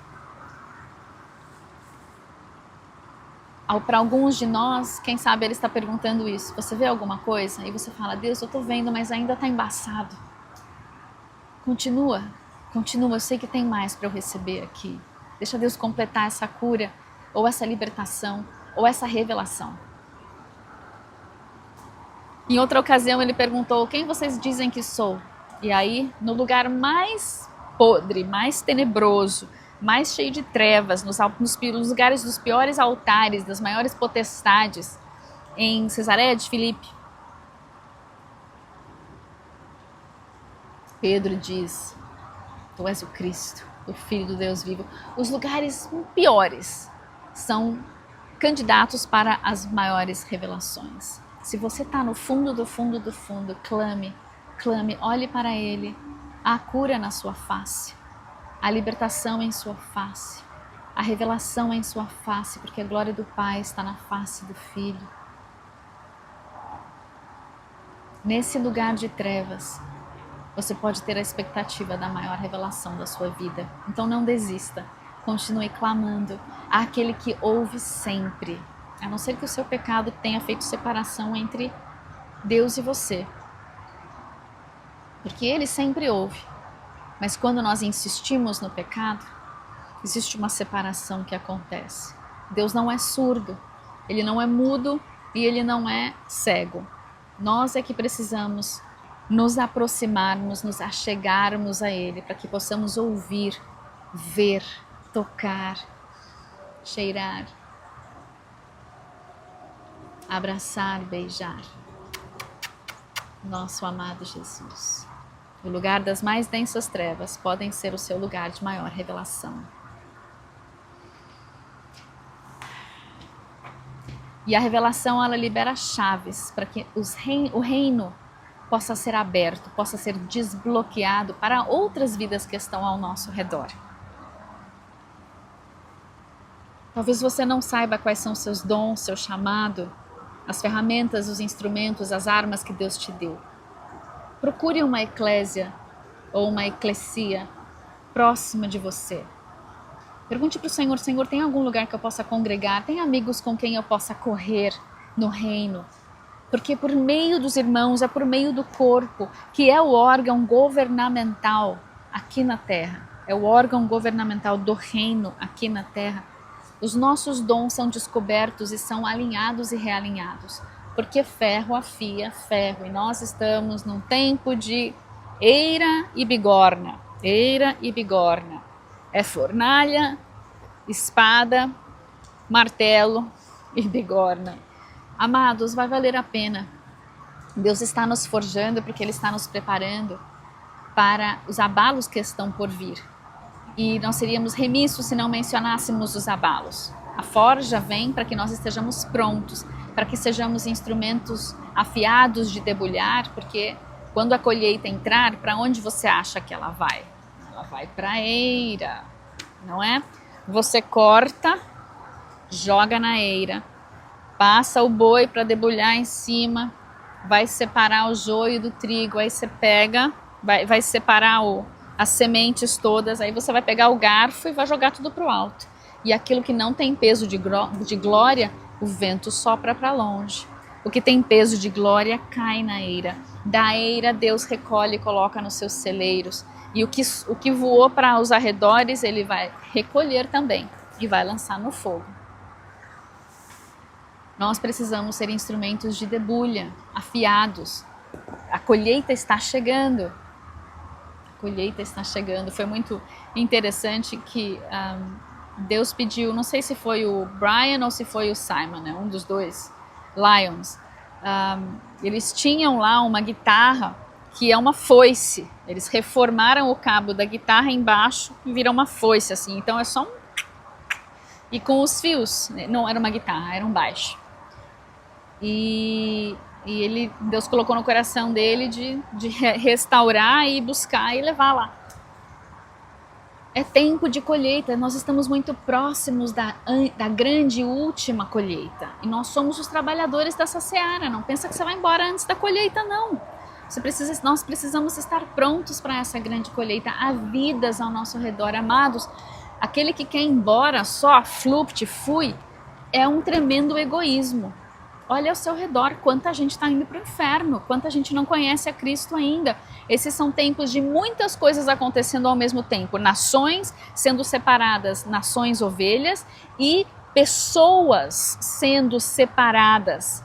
Para alguns de nós, quem sabe ele está perguntando isso. Você vê alguma coisa? E você fala, Deus, eu estou vendo, mas ainda está embaçado. Continua, eu sei que tem mais para eu receber aqui. Deixa Deus completar essa cura, ou essa libertação, ou essa revelação. Em outra ocasião ele perguntou, quem vocês dizem que sou? E aí, no lugar mais podre, mais tenebroso, mais cheio de trevas, nos lugares dos piores altares, das maiores potestades, em Cesareia de Filipe, Pedro diz, tu és o Cristo, o Filho do Deus vivo. Os lugares piores são candidatos para as maiores revelações. Se você está no fundo do fundo do fundo, clame, olhe para Ele, há cura na sua face. A libertação em sua face, a revelação em sua face, porque a glória do Pai está na face do Filho. Nesse lugar de trevas, você pode ter a expectativa da maior revelação da sua vida. Então não desista, continue clamando àquele que ouve sempre, a não ser que o seu pecado tenha feito separação entre Deus e você, porque Ele sempre ouve. Mas quando nós insistimos no pecado, existe uma separação que acontece. Deus não é surdo, Ele não é mudo e Ele não é cego. Nós é que precisamos nos aproximarmos, nos achegarmos a Ele, para que possamos ouvir, ver, tocar, cheirar, abraçar, beijar. Nosso amado Jesus. O lugar das mais densas trevas podem ser o seu lugar de maior revelação. E a revelação, ela libera chaves para que o reino possa ser aberto, possa ser desbloqueado para outras vidas que estão ao nosso redor. Talvez você não saiba quais são os seus dons, seu chamado, as ferramentas, os instrumentos, as armas que Deus te deu. Procure uma eclésia ou uma eclesia próxima de você. Pergunte para o Senhor, Senhor, tem algum lugar que eu possa congregar? Tem amigos com quem eu possa correr no reino? Porque por meio dos irmãos, é por meio do corpo, que é o órgão governamental aqui na terra. É o órgão governamental do reino aqui na terra. Os nossos dons são descobertos e são alinhados e realinhados. Porque ferro afia ferro, e nós estamos num tempo de eira e bigorna. Eira e bigorna. É fornalha, espada, martelo e bigorna. Amados, vai valer a pena. Deus está nos forjando porque Ele está nos preparando para os abalos que estão por vir. E nós seríamos remissos se não mencionássemos os abalos. A forja vem para que nós estejamos prontos, para que sejamos instrumentos afiados de debulhar, porque quando a colheita entrar, para onde você acha que ela vai? Ela vai para a eira, não é? Você corta, joga na eira, passa o boi para debulhar em cima, vai separar o joio do trigo, aí você pega, vai separar as sementes todas, aí você vai pegar o garfo e vai jogar tudo para o alto. E aquilo que não tem peso de glória, o vento sopra para longe. O que tem peso de glória cai na eira. Da eira Deus recolhe e coloca nos seus celeiros. E o que voou para os arredores, ele vai recolher também e vai lançar no fogo. Nós precisamos ser instrumentos de debulha, afiados. A colheita está chegando. A colheita está chegando. Foi muito interessante que Deus pediu, não sei se foi o Brian ou se foi o Simon, né? Um dos dois, Lions. Eles tinham lá uma guitarra que é uma foice. Eles reformaram o cabo da guitarra embaixo e viram uma foice assim. Então é só um... E com os fios, não era uma guitarra, era um baixo. E Deus colocou no coração dele de restaurar e buscar e levar lá. É tempo de colheita, nós estamos muito próximos da grande última colheita. E nós somos os trabalhadores dessa seara, não pensa que você vai embora antes da colheita, não. Nós precisamos estar prontos para essa grande colheita. Há vidas ao nosso redor, amados. Aquele que quer ir embora só, flupt, fui, é um tremendo egoísmo. Olha ao seu redor, quanta gente está indo para o inferno, quanta gente não conhece a Cristo ainda. Esses são tempos de muitas coisas acontecendo ao mesmo tempo. Nações sendo separadas, nações ovelhas, e pessoas sendo separadas.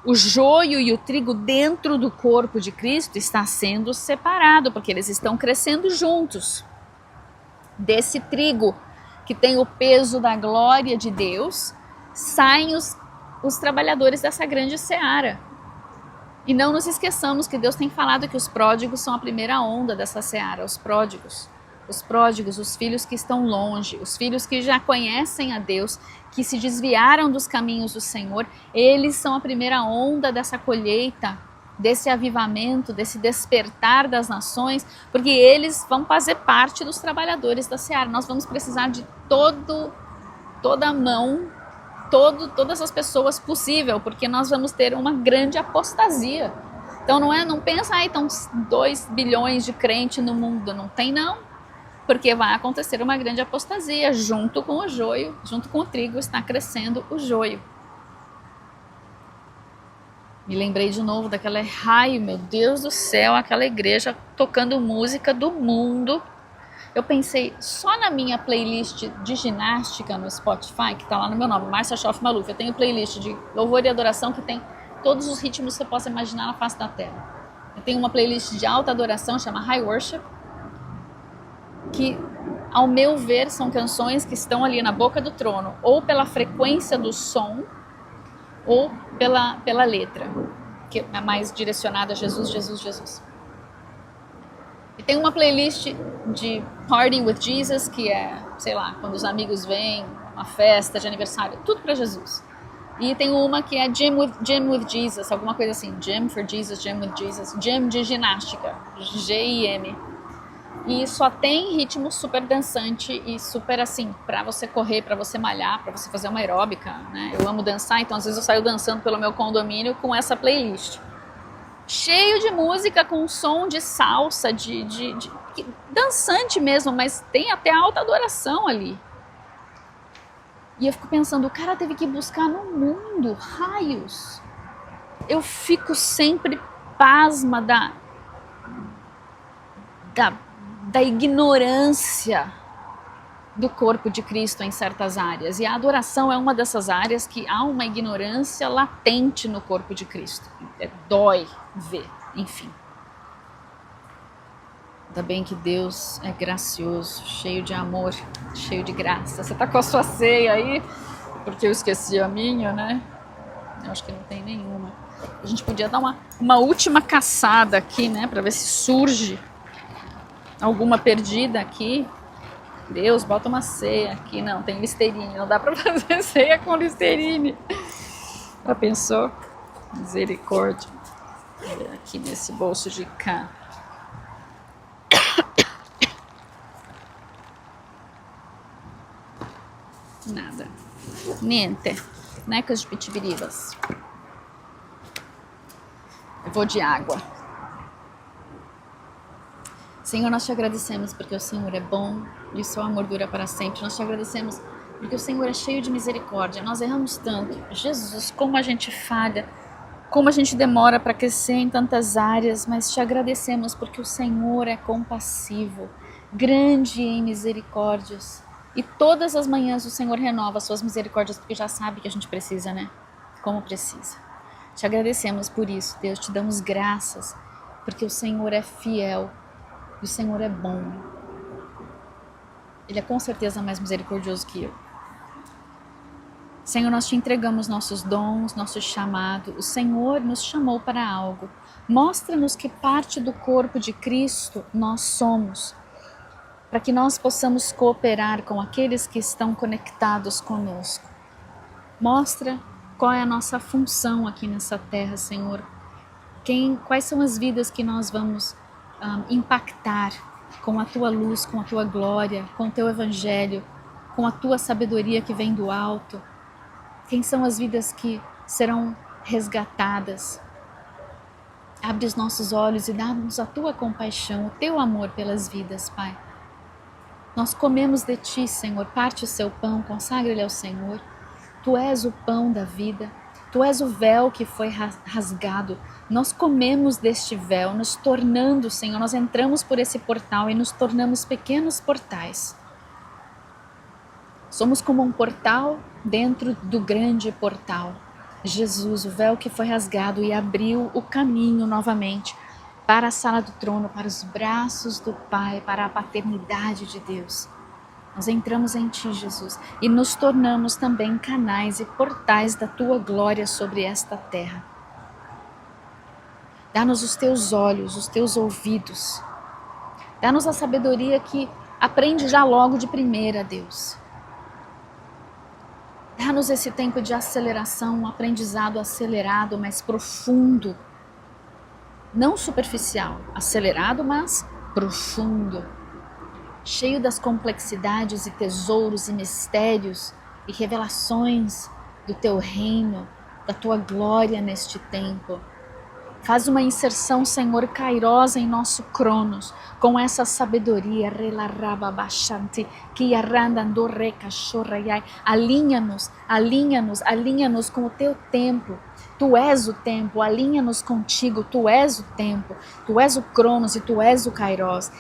O joio e o trigo dentro do corpo de Cristo está sendo separado, porque eles estão crescendo juntos. Desse trigo que tem o peso da glória de Deus, saem os trabalhadores dessa grande seara. E não nos esqueçamos que Deus tem falado que os pródigos são a primeira onda dessa seara, os pródigos, os filhos que estão longe, os filhos que já conhecem a Deus, que se desviaram dos caminhos do Senhor, eles são a primeira onda dessa colheita, desse avivamento, desse despertar das nações, porque eles vão fazer parte dos trabalhadores da seara. Nós vamos precisar de toda a mão, todas as pessoas possível, porque nós vamos ter uma grande apostasia. Então não pensa, estão 2 bilhões de crentes no mundo, não tem não, porque vai acontecer uma grande apostasia, junto com o joio, junto com o trigo está crescendo o joio. Me lembrei de novo daquela raio, meu Deus do céu, aquela igreja tocando música do mundo. Eu pensei, só na minha playlist de ginástica no Spotify, que tá lá no meu nome, Márcia Schoff Maluf, eu tenho playlist de louvor e adoração que tem todos os ritmos que você possa imaginar na face da terra. Eu tenho uma playlist de alta adoração, chama High Worship, que, ao meu ver, são canções que estão ali na boca do trono, ou pela frequência do som, ou pela letra, que é mais direcionada a Jesus, Jesus, Jesus. E tem uma playlist de Party with Jesus, que é, sei lá, quando os amigos vêm, uma festa de aniversário, tudo para Jesus. E tem uma que é Gym with Jesus, alguma coisa assim, Gym for Jesus, Gym with Jesus, Gym de ginástica, G-I-M. E só tem ritmo super dançante e super assim, pra você correr, pra você malhar, pra você fazer uma aeróbica, né? Eu amo dançar, então às vezes eu saio dançando pelo meu condomínio com essa playlist. Cheio de música com som de salsa, dançante mesmo, mas tem até alta adoração ali. E eu fico pensando, o cara teve que buscar no mundo, raios. Eu fico sempre pasma da ignorância do corpo de Cristo em certas áreas. E a adoração é uma dessas áreas que há uma ignorância latente no corpo de Cristo. Dói ver, enfim. Ainda bem que Deus é gracioso, cheio de amor, cheio de graça. Você tá com a sua ceia aí? Porque eu esqueci a minha, né? Eu acho que não tem nenhuma. A gente podia dar uma última caçada aqui, né? Pra ver se surge alguma perdida aqui. Deus, bota uma ceia aqui. Não, tem Listerine. Não dá pra fazer ceia com Listerine. Já pensou? Misericórdia. Aqui nesse bolso de cá. Nada. Niente. Necas de pitibiribas. Eu vou de água. Senhor, nós te agradecemos porque o Senhor é bom e o seu amor dura para sempre. Nós te agradecemos porque o Senhor é cheio de misericórdia. Nós erramos tanto. Jesus, como a gente falha, como a gente demora para crescer em tantas áreas, mas te agradecemos porque o Senhor é compassivo, grande em misericórdias. E todas as manhãs o Senhor renova as suas misericórdias, porque já sabe que a gente precisa, né? Como precisa. Te agradecemos por isso, Deus, te damos graças, porque o Senhor é fiel, e o Senhor é bom. Ele é com certeza mais misericordioso que eu. Senhor, nós te entregamos nossos dons, nosso chamado. O Senhor nos chamou para algo. Mostra-nos que parte do corpo de Cristo nós somos, para que nós possamos cooperar com aqueles que estão conectados conosco. Mostra qual é a nossa função aqui nessa terra, Senhor. Quais são as vidas que nós vamos impactar com a tua luz, com a tua glória, com o teu evangelho, com a tua sabedoria que vem do alto. Quem são as vidas que serão resgatadas? Abre os nossos olhos e dá-nos a tua compaixão, o teu amor pelas vidas, Pai. Nós comemos de ti, Senhor, parte o seu pão, consagra-lhe ao Senhor. Tu és o pão da vida, tu és o véu que foi rasgado. Nós comemos deste véu, nos tornando, Senhor, nós entramos por esse portal e nos tornamos pequenos portais. Somos como um portal dentro do grande portal. Jesus, o véu que foi rasgado e abriu o caminho novamente para a sala do trono, para os braços do Pai, para a paternidade de Deus. Nós entramos em Ti, Jesus, e nos tornamos também canais e portais da Tua glória sobre esta terra. Dá-nos os Teus olhos, os Teus ouvidos. Dá-nos a sabedoria que aprende já logo de primeira, Deus. Dá-nos esse tempo de aceleração, um aprendizado acelerado, mas profundo. Não superficial, acelerado, mas profundo. Cheio das complexidades e tesouros e mistérios e revelações do Teu reino, da Tua glória neste tempo. Faz uma inserção, Senhor, kairos em nosso cronos, com essa sabedoria. Alinha-nos, alinha-nos, alinha-nos com o Teu tempo. Tu és o tempo, alinha-nos contigo, Tu és o tempo, Tu és o cronos e Tu és o kairos.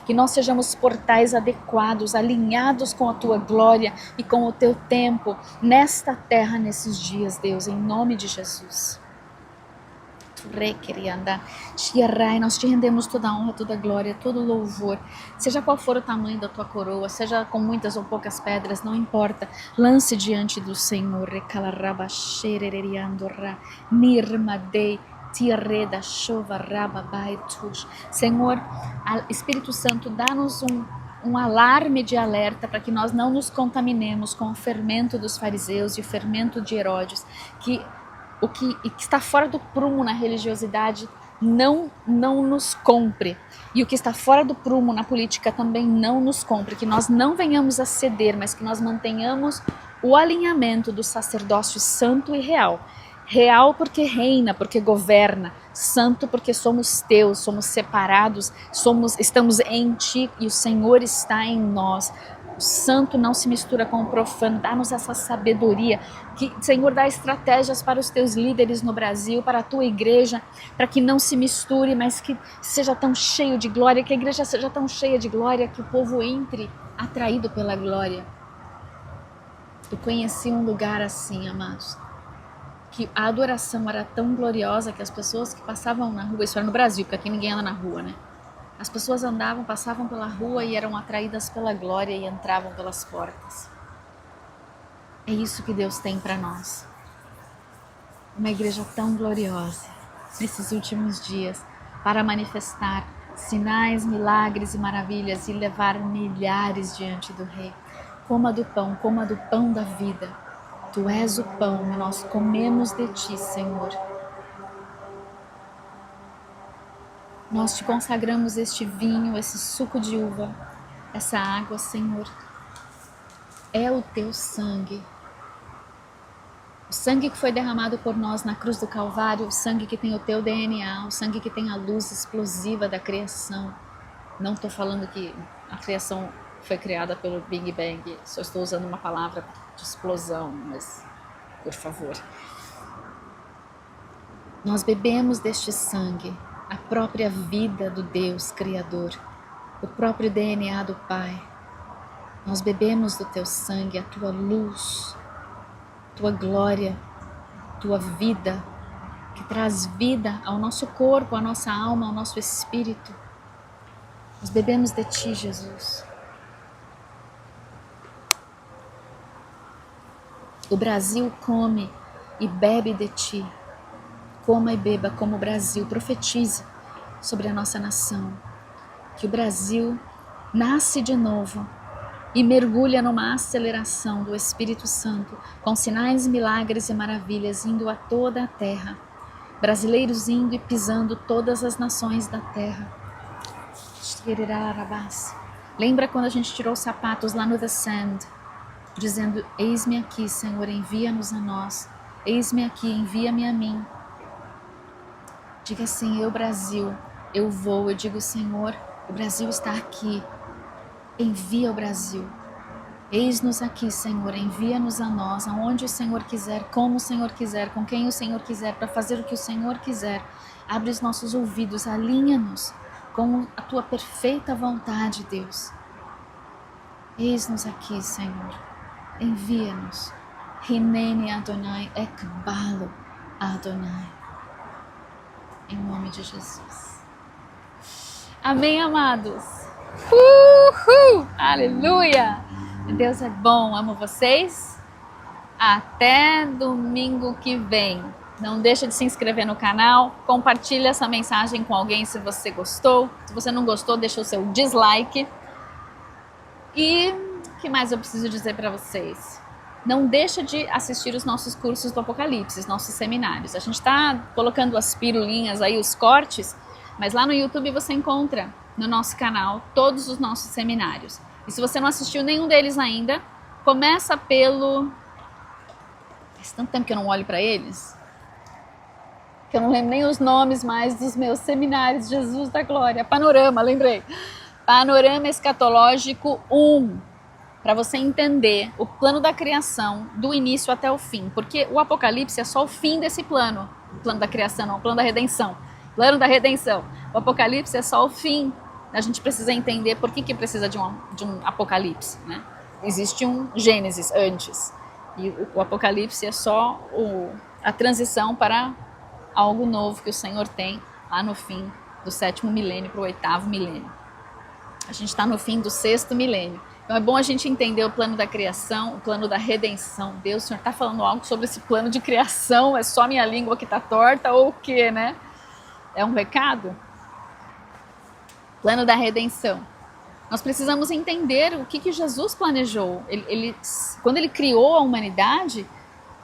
Que nós sejamos portais adequados, alinhados com a Tua glória e com o Teu tempo, nesta terra, nesses dias, Deus, em nome de Jesus. Nós te rendemos toda a honra, toda a glória, todo o louvor, seja qual for o tamanho da tua coroa, seja com muitas ou poucas pedras, não importa, lance diante do Senhor. Senhor, Espírito Santo, dá-nos um alarme de alerta para que nós não nos contaminemos com o fermento dos fariseus e o fermento de Herodes, que o que está fora do prumo na religiosidade não nos compre. E o que está fora do prumo na política também não nos compre. Que nós não venhamos a ceder, mas que nós mantenhamos o alinhamento do sacerdócio santo e real. Real porque reina, porque governa. Santo porque somos teus, somos separados, estamos em ti e o Senhor está em nós. O santo não se mistura com o profano. Dá-nos essa sabedoria. Que, Senhor, dá estratégias para os teus líderes no Brasil, para a tua igreja, para que não se misture, mas que seja tão cheio de glória, que a igreja seja tão cheia de glória, que o povo entre atraído pela glória. Eu conheci um lugar assim, amados, que a adoração era tão gloriosa que as pessoas que passavam na rua, isso era no Brasil, porque aqui ninguém anda na rua, né? As pessoas passavam pela rua e eram atraídas pela glória e entravam pelas portas. É isso que Deus tem para nós. Uma igreja tão gloriosa nesses últimos dias para manifestar sinais, milagres e maravilhas e levar milhares diante do Rei. Coma do pão da vida. Tu és o pão e nós comemos de ti, Senhor. Nós te consagramos este vinho, esse suco de uva, essa água, Senhor. É o teu sangue. O sangue que foi derramado por nós na cruz do Calvário, o sangue que tem o teu DNA, o sangue que tem a luz explosiva da criação. Não estou falando que a criação foi criada pelo Big Bang, só estou usando uma palavra de explosão, mas por favor. Nós bebemos deste sangue, a própria vida do Deus Criador, o próprio DNA do Pai. Nós bebemos do teu sangue, a tua luz, tua glória, tua vida, que traz vida ao nosso corpo, à nossa alma, ao nosso espírito. Nós bebemos de ti, Jesus. O Brasil come e bebe de ti. Coma e beba como o Brasil. Profetize sobre a nossa nação. Que o Brasil nasce de novo e mergulha numa aceleração do Espírito Santo, com sinais, milagres e maravilhas indo a toda a terra. Brasileiros indo e pisando todas as nações da terra. Lembra quando a gente tirou os sapatos lá no The Sand, dizendo: eis-me aqui, Senhor, envia-nos a nós. Eis-me aqui, envia-me a mim. Diga assim: eu, Brasil, eu vou. Eu digo: Senhor, o Brasil está aqui. Envia o Brasil. Eis-nos aqui, Senhor, envia-nos a nós, aonde o Senhor quiser, como o Senhor quiser, com quem o Senhor quiser, para fazer o que o Senhor quiser. Abre os nossos ouvidos, alinha-nos com a tua perfeita vontade, Deus. Eis-nos aqui, Senhor, envia-nos. Hineni Adonai Ekbalo Adonai. Em nome de Jesus. Amém, amados. Uhul! Aleluia! Deus é bom, amo vocês. Até domingo que vem. Não deixa de se inscrever no canal, compartilha essa mensagem com alguém se você gostou. Se você não gostou, deixa o seu dislike. E o que mais eu preciso dizer para vocês? Não deixa de assistir os nossos cursos do Apocalipse, os nossos seminários. A gente está colocando as pirulinhas aí, os cortes, mas lá no YouTube você encontra no nosso canal todos os nossos seminários. E se você não assistiu nenhum deles ainda, começa pelo... Faz tanto tempo que eu não olho para eles, que eu não lembro nem os nomes mais dos meus seminários. Jesus da Glória. Panorama, lembrei. Panorama Escatológico 1. Para você entender o plano da criação do início até o fim. Porque o Apocalipse é só o fim desse plano. O plano da criação, não, o plano da redenção. Plano da redenção. O Apocalipse é só o fim. A gente precisa entender por que precisa de um Apocalipse, né? Existe um Gênesis antes. E o Apocalipse é só a transição para algo novo que o Senhor tem lá no fim do 7º milênio para o 8º milênio. A gente está no fim do 6º milênio. Então é bom a gente entender o plano da criação, o plano da redenção. Deus, o Senhor está falando algo sobre esse plano de criação? É só minha língua que está torta ou o quê, né? É um recado? Plano da redenção. Nós precisamos entender o que Jesus planejou. Quando ele criou a humanidade,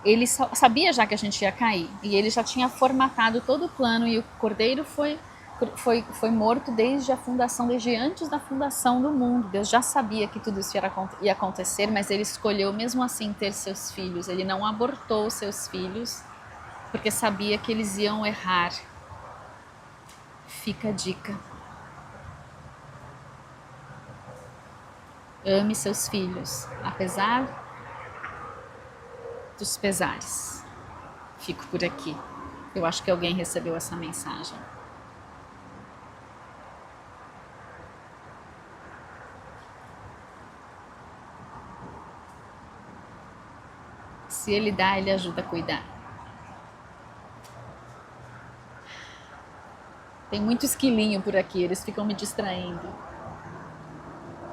ele sabia já que a gente ia cair. E ele já tinha formatado todo o plano. E o Cordeiro foi morto desde a fundação, desde antes da fundação do mundo. Deus já sabia que tudo isso ia acontecer, mas ele escolheu mesmo assim ter seus filhos. Ele não abortou seus filhos, porque sabia que eles iam errar. Fica a dica. Ame seus filhos, apesar dos pesares. Fico por aqui. Eu acho que alguém recebeu essa mensagem. Se ele dá, ele ajuda a cuidar. Tem muito esquilinho por aqui, eles ficam me distraindo.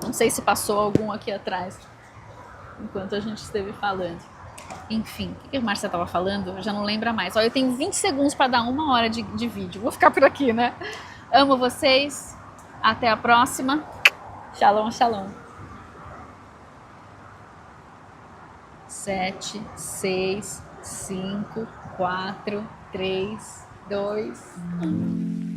Não sei se passou algum aqui atrás, enquanto a gente esteve falando. Enfim, o que a Márcia estava falando? Eu já não lembro mais. Olha, eu tenho 20 segundos para dar 1 hora de vídeo. Vou ficar por aqui, né? Amo vocês. Até a próxima. Shalom, shalom. 7, 6, 5, 4, 3, 2, 1.